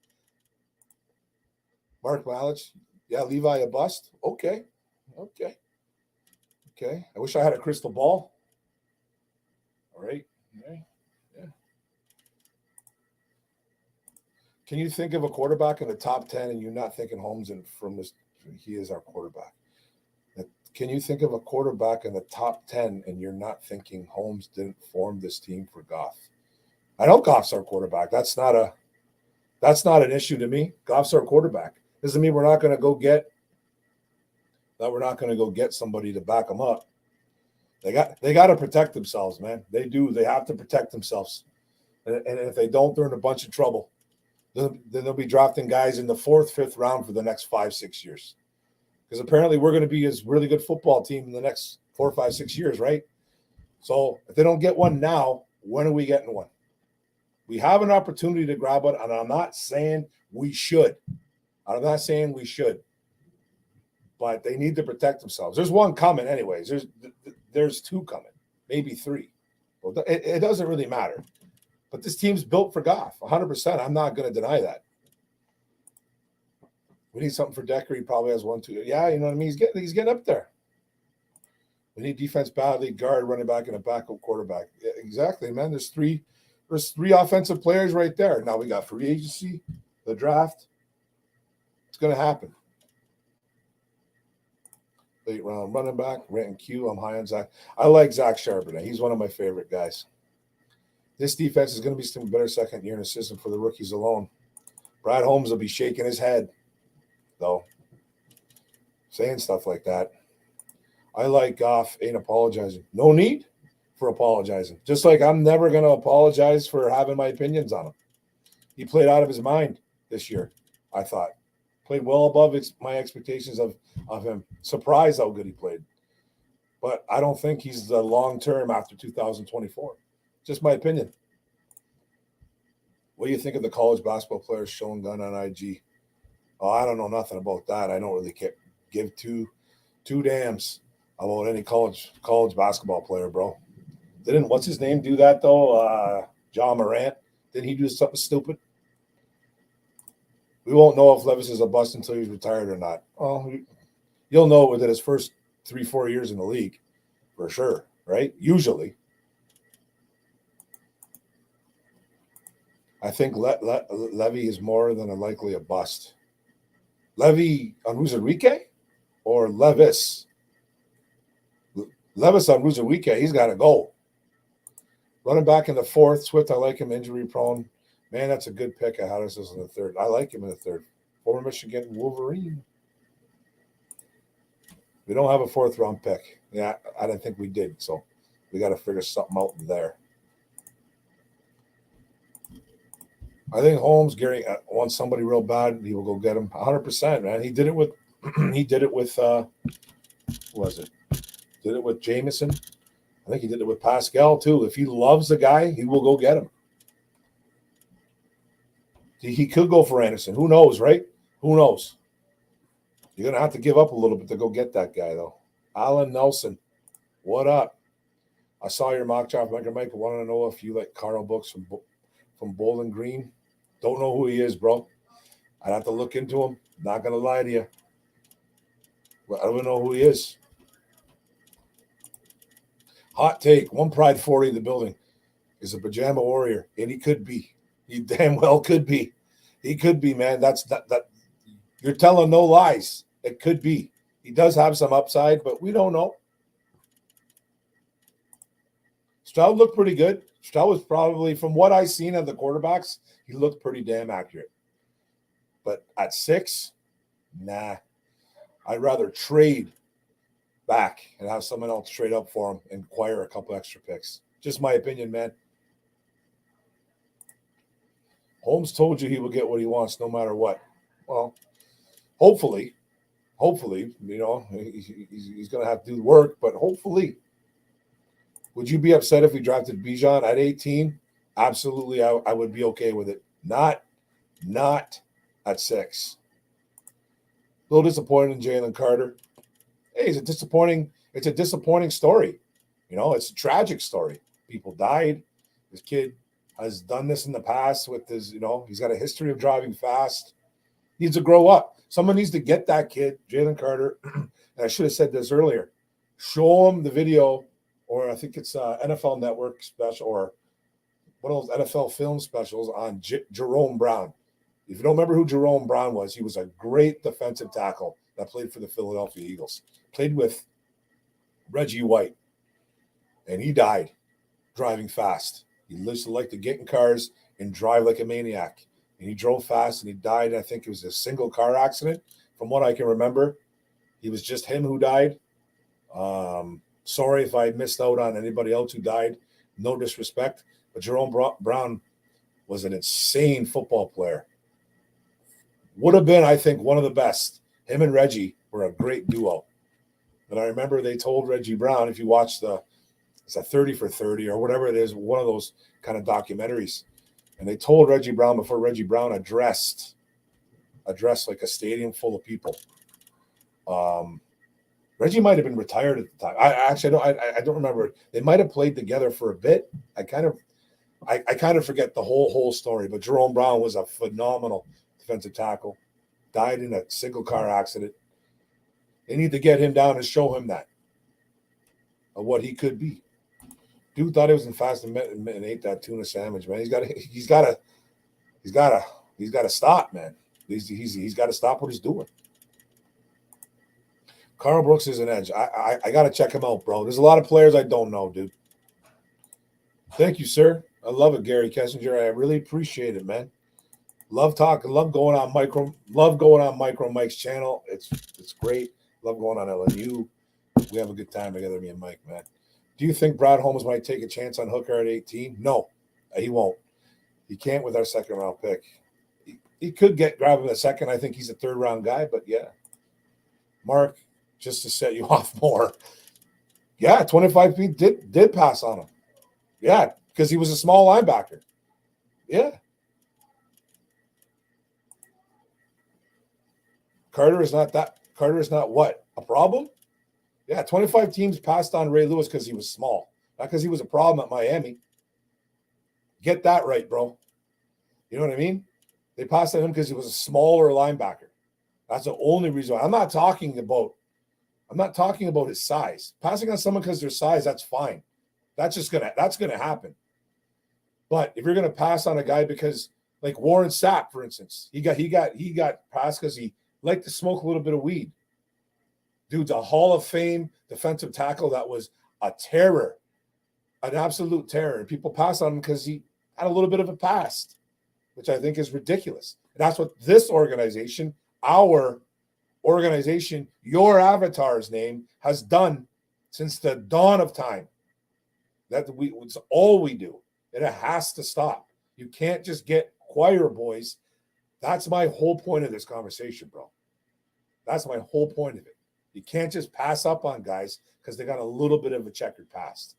Mark Malich. Yeah, Levi a bust. Okay. I wish I had a crystal ball. All right. Yeah. Can you think of a quarterback in the top 10 and you're not thinking Holmes and from this? He is our quarterback. Can you think of a quarterback in the top 10 and you're not thinking Holmes didn't form this team for Goff? I know Goff's our quarterback. That's not an issue to me. Goff's our quarterback. Doesn't mean we're not going to go get somebody to back them up. They got to protect themselves, man. They do. They have to protect themselves. And if they don't, they're in a bunch of trouble. Then they'll be drafting guys in the 4th, 5th round for the next 5-6 years. Because apparently we're going to be a really good football team in the next 4, 5, 6 years, right? So if they don't get one now, when are we getting one? We have an opportunity to grab one, and I'm not saying we should. But they need to protect themselves. There's one coming anyways. There's 2 coming, maybe 3. Well, it doesn't really matter. But this team's built for Goff, 100%. I'm not going to deny that. We need something for Decker. He probably has 1, 2. Yeah, you know what I mean? He's getting up there. We need defense badly, guard, running back, and a backup quarterback. Yeah, exactly, man. There's three offensive players right there. Now we got free agency, the draft. It's going to happen. Late round running back, Rent and Q. I'm high on Zach. I like Zach Charbonnet. He's one of my favorite guys. This defense is going to be some better second year in the system for the rookies alone. Brad Holmes will be shaking his head, though, saying stuff like that. I like Goff, ain't apologizing. No need for apologizing. Just like I'm never going to apologize for having my opinions on him. He played out of his mind this year, I thought. Played well above my expectations of him. Surprised how good he played. But I don't think he's the long-term after 2024. Just my opinion. What do you think of the college basketball players showing gun on IG? Oh, I don't know nothing about that. I don't really give two damns about any college basketball player, bro. Didn't what's his name do that though? John Morant. Didn't he do something stupid? We won't know if Levis is a bust until he's retired or not. Oh, you'll know within his first 3-4 years in the league, for sure, right? Usually. I think Levy is more than likely a bust. Levy on Ruzarike or Levis? Levis on Ruzarike, he's got to go. Running back in the 4th, Swift, I like him, injury prone. Man, that's a good pick. I had us in the 3rd. I like him in the 3rd. Former Michigan Wolverine. We don't have a 4th round pick. Yeah, I didn't think we did, so we got to figure something out there. I think Holmes, Gary, wants somebody real bad. He will go get him 100%, man. He did it with who was it? Did it with Jameson. I think he did it with Pascal too. If he loves the guy, he will go get him. He could go for Anderson. Who knows, right? Who knows? You're going to have to give up a little bit to go get that guy, though. Alan Nelson, what up? I saw your mock draft, Mike. I want to know if you like Carl Books from Bowling Green. Don't know who he is, bro. I'd have to look into him. Not going to lie to you. But I don't know who he is. Hot take. One Pride 40 in the building is a pajama warrior, and he could be. He damn well could be. He could be, man. That you're telling no lies. It could be. He does have some upside, but we don't know. Stroud looked pretty good. Stroud was probably, from what I've seen of the quarterbacks, he looked pretty damn accurate. But at 6, nah. I'd rather trade back and have someone else trade up for him and acquire a couple extra picks. Just my opinion, man. Holmes told you he will get what he wants no matter what. Well, hopefully, he's going to have to do the work, but hopefully. Would you be upset if we drafted Bijan at 18? Absolutely, I would be okay with it. Not at 6. A little disappointed in Jalen Carter. Hey, it's a disappointing story. It's a tragic story. People died. This kid has done this in the past with his, he's got a history of driving fast. Needs to grow up. Someone needs to get that kid, Jalen Carter. And I should have said this earlier. Show him the video, or I think it's NFL Network special, or one of those NFL film specials on Jerome Brown. If you don't remember who Jerome Brown was, he was a great defensive tackle that played for the Philadelphia Eagles. Played with Reggie White. And he died driving fast. He used to like to get in cars and drive like a maniac. And he drove fast and he died. I think it was a single car accident. From what I can remember, he was just him who died. Sorry if I missed out on anybody else who died. No disrespect. But Jerome Brown was an insane football player. Would have been, I think, one of the best. Him and Reggie were a great duo. And I remember they told Reggie Brown, if you watch it's a 30 for 30 or whatever it is, one of those kind of documentaries. And they told Reggie Brown before Reggie Brown addressed like a stadium full of people. Reggie might have been retired at the time. I don't remember. They might have played together for a bit. I kind of forget the whole story. But Jerome Brown was a phenomenal defensive tackle. Died in a single car accident. They need to get him down and show him that of what he could be. Dude thought he was in Fast and ate that tuna sandwich, man. He's got to stop, man. He's got to stop what he's doing. Carl Brooks is an edge. I got to check him out, bro. There's a lot of players I don't know, dude. Thank you, sir. I love it, Gary Kessinger. I really appreciate it, man. Love talking. Love going on Micro Mike's channel. It's great. Love going on LNU. We have a good time together, me and Mike, man. Do you think Brad Holmes might take a chance on Hooker at 18? No, he won't. He can't with our second-round pick. He could grab him a second. I think he's a third-round guy, but yeah. Mark, just to set you off more. Yeah, 25 feet did pass on him. Yeah, because he was a small linebacker. Yeah. Carter is not what? A problem? Yeah, 25 teams passed on Ray Lewis because he was small, not because he was a problem at Miami. Get that right, bro. You know what I mean? They passed on him because he was a smaller linebacker. That's the only reason. I'm not talking about his size. Passing on someone because their size, that's fine. That's gonna happen. But if you're gonna pass on a guy because, like Warren Sapp, for instance, he got passed because he liked to smoke a little bit of weed. Dude's a Hall of Fame defensive tackle that was a terror, an absolute terror. And people pass on him because he had a little bit of a past, which I think is ridiculous. And that's what this organization, our organization, your avatar's name, has done since the dawn of time. It's all we do. And it has to stop. You can't just get choir boys. That's my whole point of this conversation, bro. That's my whole point of it. You can't just pass up on guys because they got a little bit of a checkered past.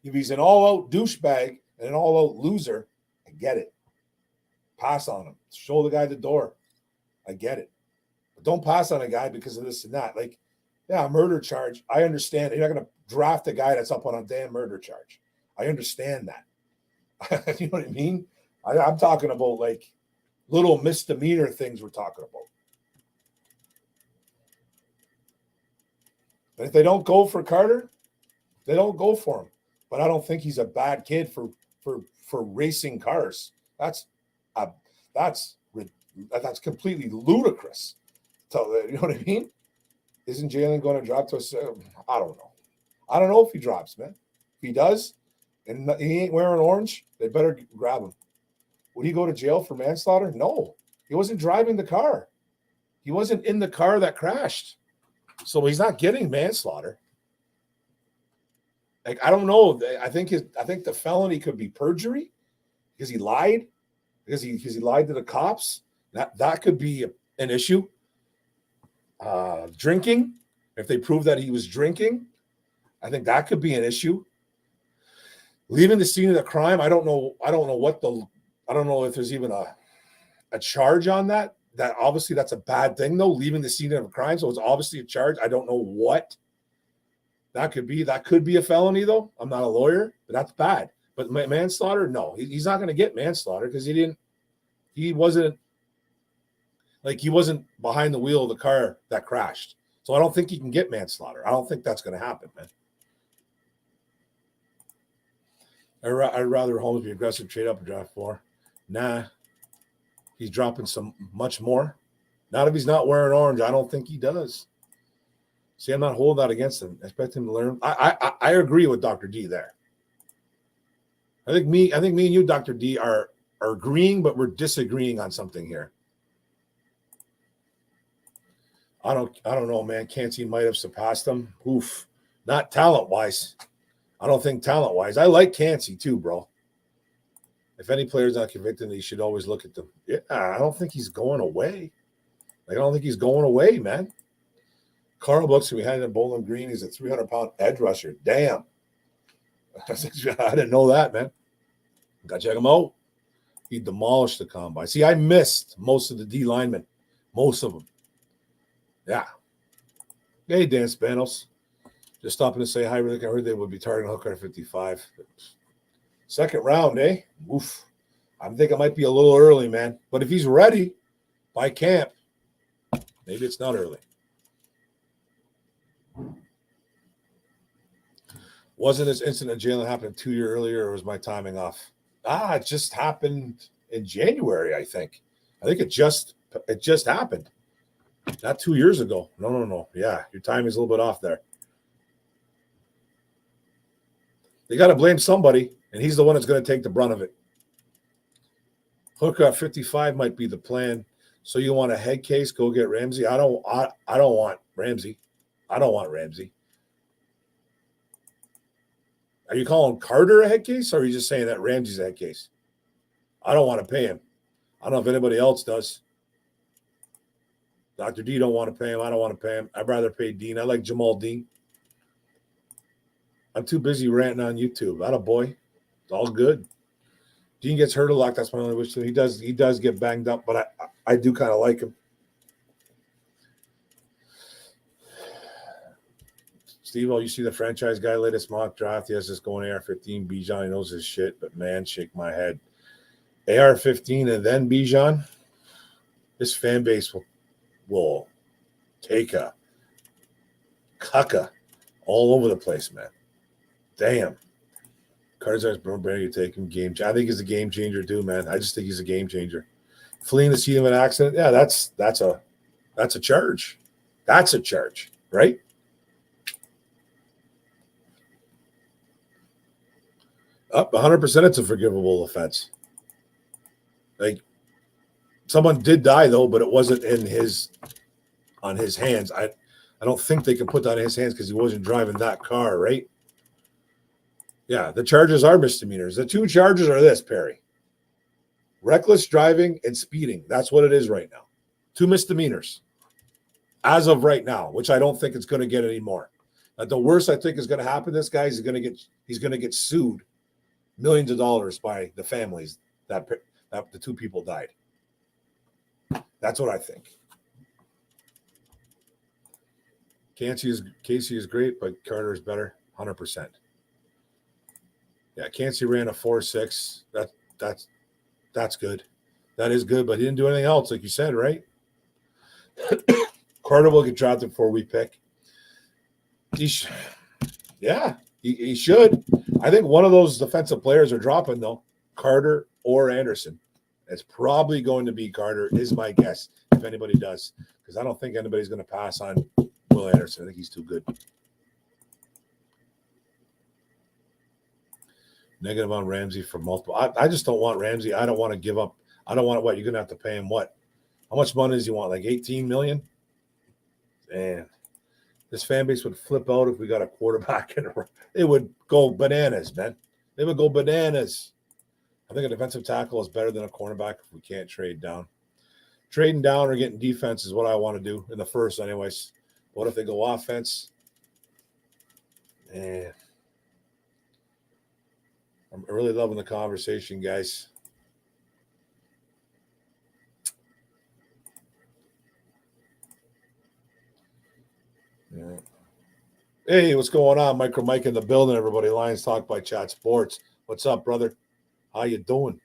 If he's an all-out douchebag and an all-out loser, I get it. Pass on him. Show the guy the door. I get it. But don't pass on a guy because of this and that. Like, yeah, a murder charge. I understand. You're not going to draft a guy that's up on a damn murder charge. I understand that. You know what I mean? I'm talking about like little misdemeanor things we're talking about. But if they don't go for Carter, they don't go for him. But I don't think he's a bad kid for racing cars. That's that's completely ludicrous. So, you know what I mean? Isn't Jalen going to drop to a? I don't know. I don't know if he drops, man. If he does, and he ain't wearing orange, they better grab him. Would he go to jail for manslaughter? No. He wasn't driving the car. He wasn't in the car that crashed. So he's not getting manslaughter. Like, I don't know. I think the felony could be perjury because he lied, because he lied to the cops. That could be an issue. Drinking, if they prove that he was drinking, I think that could be an issue. Leaving the scene of the crime, I don't know if there's even a charge on that. That obviously that's a bad thing though, leaving the scene of a crime. So it's obviously a charge. I don't know what that could be. That could be a felony though. I'm not a lawyer, but that's bad. But manslaughter, no, he's not going to get manslaughter because he wasn't behind the wheel of the car that crashed. So I don't think he can get manslaughter. I don't think that's going to happen, man. I'd rather Holmes be aggressive, trade up, and draft 4. Nah. He's dropping much more. Not if he's not wearing orange. I don't think he does. See, I'm not holding that against him. I expect him to learn. I agree with Dr. D there. I think me and you, Dr. D, are agreeing, but we're disagreeing on something here. I don't know, man. Cansey might have surpassed him. Oof. Not talent-wise. I don't think talent-wise. I like Cansey too, bro. If any player's not convicted, he should always look at them. Yeah, I don't think he's going away. Like, I don't think he's going away, man. Carl Brooks, we had in Bowling Green. He's a 300-pound edge rusher. Damn. I didn't know that, man. Got to check him out. He demolished the combine. See, I missed most of the D linemen. Most of them. Yeah. Hey, Dan Spanos. Just stopping to say hi. Really, I heard they would be targeting Hooker at 55. Second round, eh? Oof. I think it might be a little early, man. But if he's ready by camp, maybe it's not early. Wasn't this incident at Jalen happened 2 years earlier, or was my timing off? It just happened in January, I think. I think it just happened. Not 2 years ago. No. Yeah, your timing's a little bit off there. They got to blame somebody, and he's the one that's going to take the brunt of it. Hooker at 55 might be the plan. So you want a head case? Go get Ramsey. I don't want Ramsey. I don't want Ramsey. Are you calling Carter a head case, or are you just saying that Ramsey's a head case? I don't want to pay him. I don't know if anybody else does. Dr. D don't want to pay him. I don't want to pay him. I'd rather pay Dean. I like Jamal Dean. I'm too busy ranting on YouTube. Attaboy. It's all good. Dean gets hurt a lot. That's my only wish. He does get banged up, but I do kind of like him. Steve-O, you see the franchise guy latest mock draft? He has this going AR-15. Bijan, he knows his shit, but man, shake my head. AR-15 and then Bijan? This fan base will take a cucka all over the place, man. Damn. Carter's Brady taking game changer. I think he's a game changer too, man. I just think he's a game changer. Fleeing the scene of an accident, yeah, that's a charge. That's a charge, right? Up 100%, it's a forgivable offense. Like, someone did die though, but it wasn't on his hands. I don't think they can put that in his hands because he wasn't driving that car, right? Yeah, the charges are misdemeanors. The two charges are this, Perry. Reckless driving and speeding. That's what it is right now. 2 misdemeanors as of right now, which I don't think it's going to get any more. The worst I think is going to happen to this guy is he's going to get sued millions of dollars by the families that the 2 people died. That's what I think. Casey is great, but Carter is better, 100%. Yeah, Cansey ran a 4.6. That's good. That is good, but he didn't do anything else, like you said, right? Carter will get drafted before we pick. He should. I think one of those defensive players are dropping though, Carter or Anderson, It's probably going to be Carter, is my guess, if anybody does. Because I don't think anybody's going to pass on Will Anderson. I think he's too good. Negative on Ramsey for multiple. I just don't want Ramsey. I don't want to give up. I don't want what? You're going to have to pay him what? How much money does he want? Like $18 million? And this fan base would flip out if we got a quarterback. It would go bananas, man. They would go bananas. I think a defensive tackle is better than a cornerback if we can't trade down. Trading down or getting defense is what I want to do in the first anyways. What if they go offense? And I'm really loving the conversation, guys. Yeah. Hey, what's going on? Micro Mike in the building, everybody. Lions Talk by Chat Sports. What's up, brother? How you doing?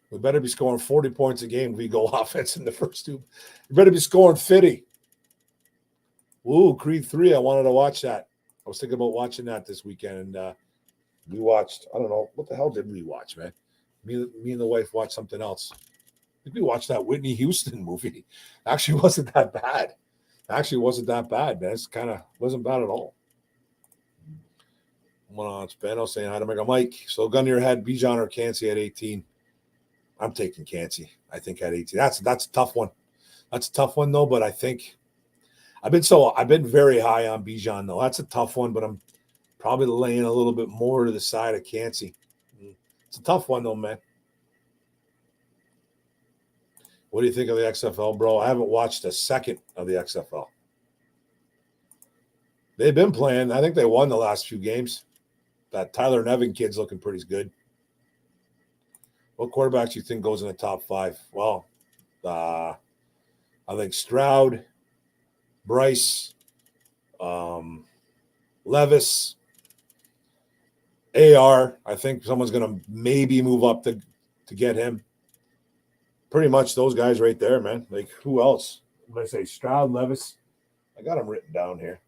We better be scoring 40 points a game if we go offense in the first two. You better be scoring 50. Ooh, Creed 3. I wanted to watch that. I was thinking about watching that this weekend, and we watched, I don't know, what the hell did we watch, man? Me and the wife watched something else. I think we watched that Whitney Houston movie. Actually, wasn't that bad. Man. It's kind of wasn't bad at all. It's Beno saying hi to Mike. So gun to your head, Bijan or Kancey at 18. I'm taking Kancey. I think at 18. That's a tough one. That's a tough one though, but I think I've been very high on Bijan though. That's a tough one, but I'm probably laying a little bit more to the side of Kancey. It's a tough one though, man. What do you think of the XFL, bro? I haven't watched a second of the XFL. They've been playing. I think they won the last few games. That Tyler Nevin kid's looking pretty good. What quarterbacks do you think goes in the top 5? Well, I think Stroud, Bryce, Levis, AR. I think someone's going to maybe move up to get him. Pretty much those guys right there, man. Like, who else? When I say Stroud, Levis, I got them written down here.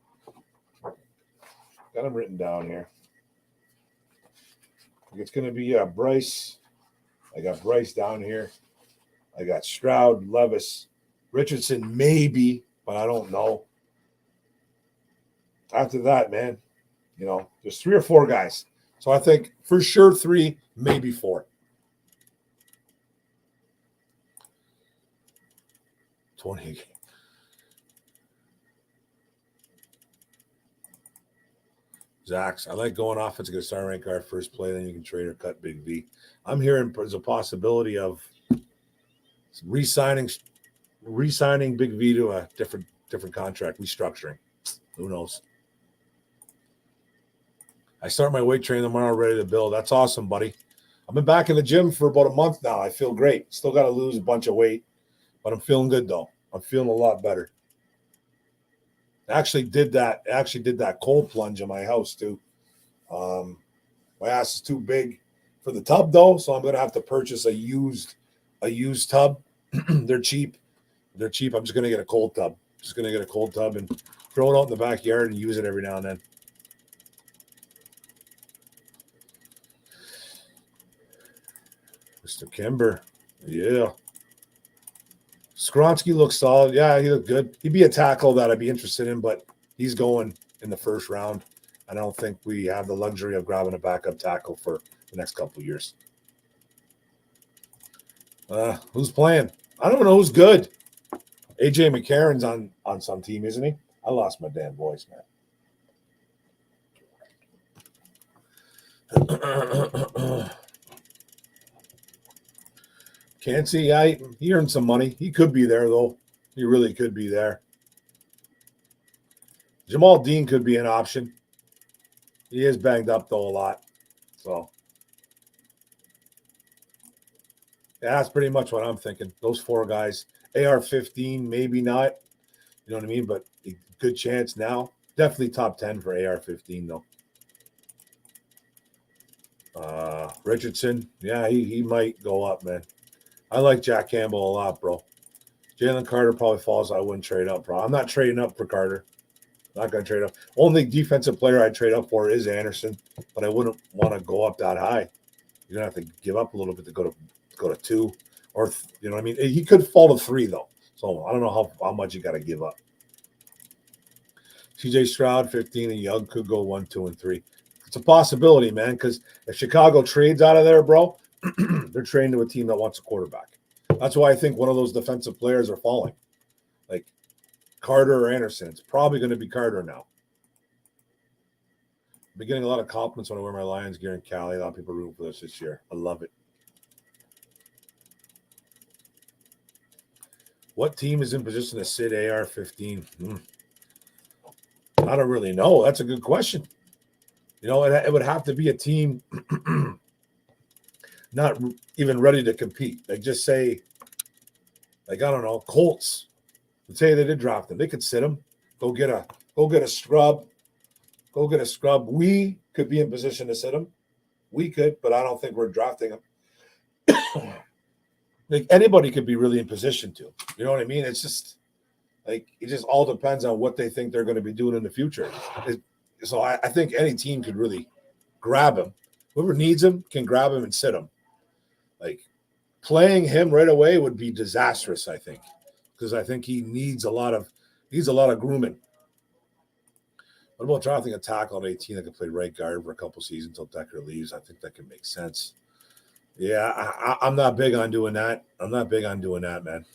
It's going to be Bryce. I got Bryce down here. I got Stroud, Levis, Richardson, maybe, but I don't know. After that, man, there's 3 or 4 guys. So I think for sure 3, maybe 4. 20. Zach's, I like going offense against star rank guard first play, then you can trade or cut Big V. I'm hearing there's a possibility of re-signing Big V to a different contract, restructuring. Who knows? I start my weight training tomorrow, ready to build. That's awesome, buddy. I've been back in the gym for about a month now. I feel great. Still got to lose a bunch of weight, but I'm feeling good though. I'm feeling a lot better. Actually did that cold plunge in my house too. My ass is too big for the tub though, so I'm gonna have to purchase a used tub. They're cheap. I'm just gonna get a cold tub. And throw it out in the backyard and use it every now and then. Mr. Kimber, yeah. Skronsky looks solid. Yeah, he looked good. He'd be a tackle that I'd be interested in, but he's going in the first round. I don't think we have the luxury of grabbing a backup tackle for the next couple of years. Who's playing? I don't know who's good. AJ McCarron's on some team, isn't he? I lost my damn voice, man. Kancey, yeah, he earned some money. He could be there, though. He really could be there. Jamal Dean could be an option. He is banged up, though, a lot. So, yeah, that's pretty much what I'm thinking. Those 4 guys. AR-15, maybe not. You know what I mean? But a good chance now. Definitely top 10 for AR-15, though. Richardson, yeah, he might go up, man. I like Jack Campbell a lot, bro. Jalen Carter probably falls. I wouldn't trade up, bro. I'm not trading up for Carter. Not going to trade up. Only defensive player I'd trade up for is Anderson, but I wouldn't want to go up that high. You're gonna have to give up a little bit to go to 2, or you know what I mean. He could fall to 3 though, so I don't know how much you got to give up. CJ Stroud 15 and Young could go 1, 2, and 3. It's a possibility, man. Because if Chicago trades out of there, bro, they're trading to a team that wants a quarterback. That's why I think one of those defensive players are falling, like Carter or Anderson. It's probably going to be Carter now. I've been getting a lot of compliments when I wear my Lions gear in Cali. A lot of people rooting for this year. I love it. What team is in position to sit AR-15? I don't really know. That's a good question. You know, it would have to be a team not even ready to compete. Like, just say, like, I don't know, Colts. Let's say they did draft them. They could sit them. Go get a scrub. Go get a scrub. We could be in position to sit them. We could, but I don't think we're drafting them. Like, anybody could be really in position to. You know what I mean? It's just like, it just all depends on what they think they're going to be doing in the future. So I think any team could really grab him. Whoever needs him can grab him and sit him. Like, playing him right away would be disastrous, I think, because I think he needs a lot of grooming. What about drafting a tackle at 18 that can play right guard for a couple seasons until Decker leaves? I think that can make sense. Yeah, I'm not big on doing that. I'm not big on doing that, man.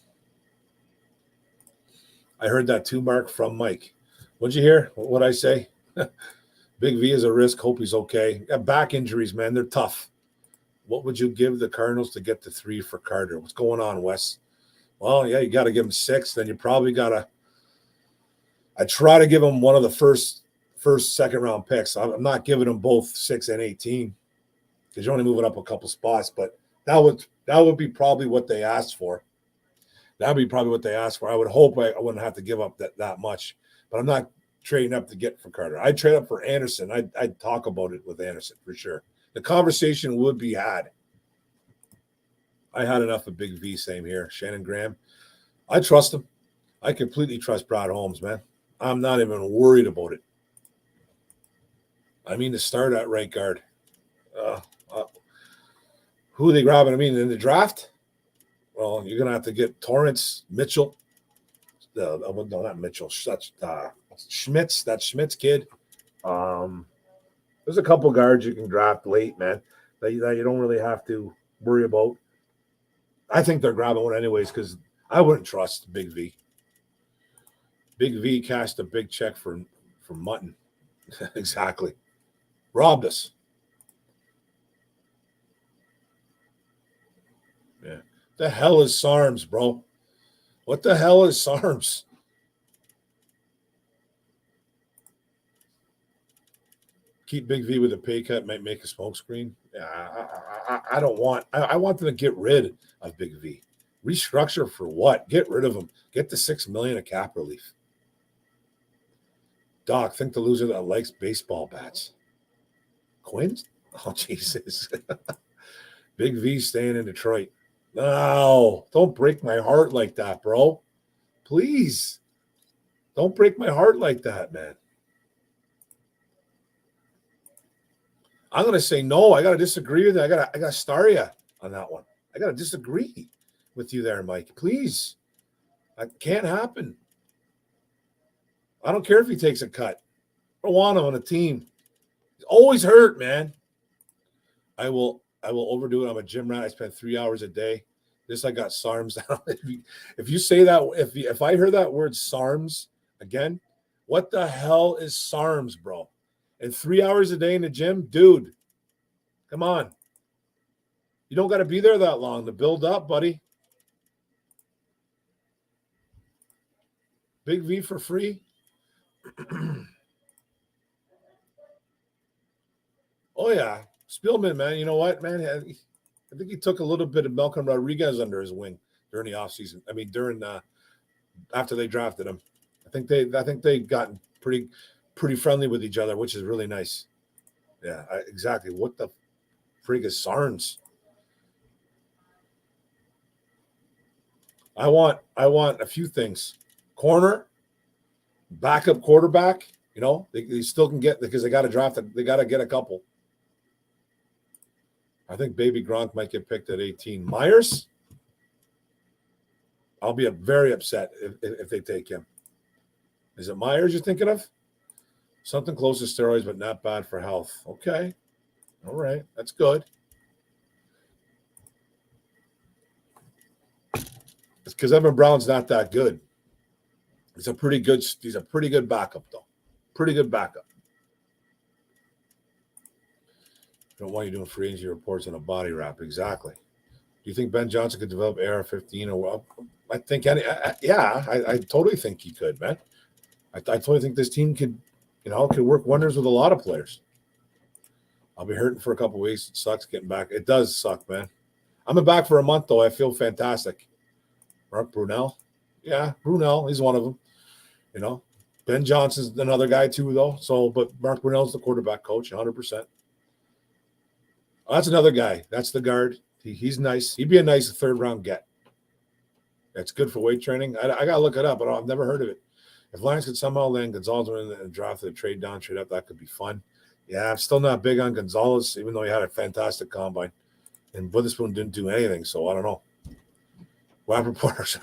I heard that too, Mark, from Mike. What'd you hear? What'd I say? Big V is a risk. Hope he's okay. Got back injuries, man. They're tough. What would you give the Cardinals to get to 3 for Carter? What's going on, Wes? Well, yeah, you got to give him 6. Then you probably got to – I try to give him one of the first second-round picks. I'm not giving him both 6 and 18 because you're only moving up a couple spots. But that would be probably what they asked for. That would be probably what they asked for. I would hope I wouldn't have to give up that much. But I'm not trading up to get for Carter. I'd trade up for Anderson. I'd talk about it with Anderson for sure. The conversation would be had. I had enough of Big V, same here. Shannon Graham. I trust him. I completely trust Brad Holmes, man. I'm not even worried about it. I mean, to start at right guard. Who are they grabbing? I mean, in the draft? Well, you're going to have to get Torrance, Mitchell. No, not Mitchell. That's Schmitz. That's Schmitz kid. There's a couple guards you can draft late, man, that you don't really have to worry about. I think they're grabbing one anyways because I wouldn't trust Big V. Big V cashed a big check for mutton. Exactly. Robbed us. Yeah. The hell is SARMs, bro? What the hell is SARMs? Keep Big V with a pay cut, might make a smoke screen. Yeah, I don't want. I want them to get rid of Big V. Restructure for what? Get rid of him. Get the $6 million of cap relief. Doc, think the loser that likes baseball bats. Quinn? Oh, Jesus. Big V staying in Detroit. No, don't break my heart like that, bro. Please. Don't break my heart like that, man. I'm going to say no. I got to disagree with you. I got to star you on that one. I got to disagree with you there, Mike. Please. That can't happen. I don't care if he takes a cut. I don't want him on a team. He's always hurt, man. I will overdo it. I'm a gym rat. I spend 3 hours a day. This I got SARMs down. If you say that, if I hear that word SARMs again, what the hell is SARMs, bro? And 3 hours a day in the gym, dude. Come on. You don't got to be there that long to build up, buddy. Big V for free. Oh, yeah. Spielman, man. You know what, man? I think he took a little bit of Malcolm Rodriguez under his wing during the offseason. I mean, after they drafted him. I think they've gotten pretty friendly with each other, which is really nice. Yeah, exactly. What the frig is SARMs? I want a few things. Corner, backup quarterback. You know, they still can get because they got to draft. They got to get a couple. I think baby Gronk might get picked at 18. Myers? I'll be very upset if they take him. Is it Myers you're thinking of? Something close to steroids, but not bad for health. Okay. All right. That's good. It's because Evan Brown's not that good. He's a pretty good backup, though. Pretty good backup. Don't want you doing free agency reports on a body wrap. Exactly. Do you think Ben Johnson could develop AR-15 or well? I think I totally think he could, man. I totally think this team could work wonders with a lot of players. I'll be hurting for a couple of weeks. It sucks getting back. It does suck, man. I'm back for a month, though. I feel fantastic. Mark Brunell. Yeah, Brunell. He's one of them. Ben Johnson's another guy, too, though. So, but Mark Brunell's the quarterback coach, 100%. Oh, that's another guy. That's the guard. He's nice. He'd be a nice third-round get. That's good for weight training. I got to look it up, but I've never heard of it. If Lions could somehow land Gonzalez in the draft, the trade down, trade up, that could be fun. Yeah, I'm still not big on Gonzalez, even though he had a fantastic combine. And Witherspoon didn't do anything, so I don't know. Web reporters,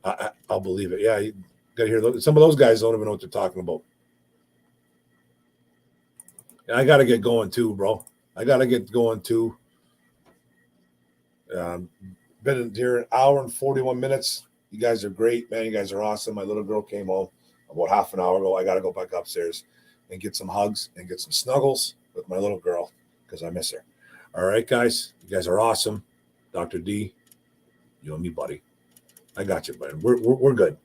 I'll believe it. Yeah, you got to hear some of those guys don't even know what they're talking about. And I got to get going too, bro. I got to get going too. Been here an hour and 41 minutes. You guys are great, man. You guys are awesome. My little girl came home about half an hour ago. I got to go back upstairs and get some hugs and get some snuggles with my little girl because I miss her. All right, guys. You guys are awesome. Dr. D, you and me, buddy. I got you, buddy. We're good.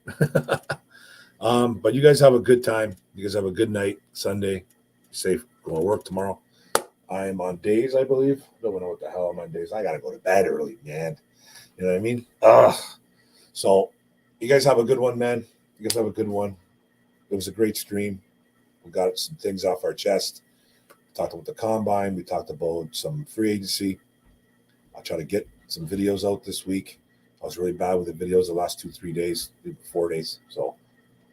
But you guys have a good time. You guys have a good night. Sunday. Be safe. Going to work tomorrow. I am on days, I believe. Don't know what the hell I'm on days. I got to go to bed early, man. You know what I mean? So you guys have a good one, man. You guys have a good one. It was a great stream. We got some things off our chest. We talked about the combine. We talked about some free agency. I'll try to get some videos out this week. I was really bad with the videos the last 3 days, 4 days. So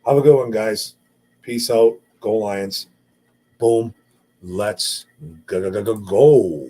have a good one, guys. Peace out. Go Lions. Boom. Let's go.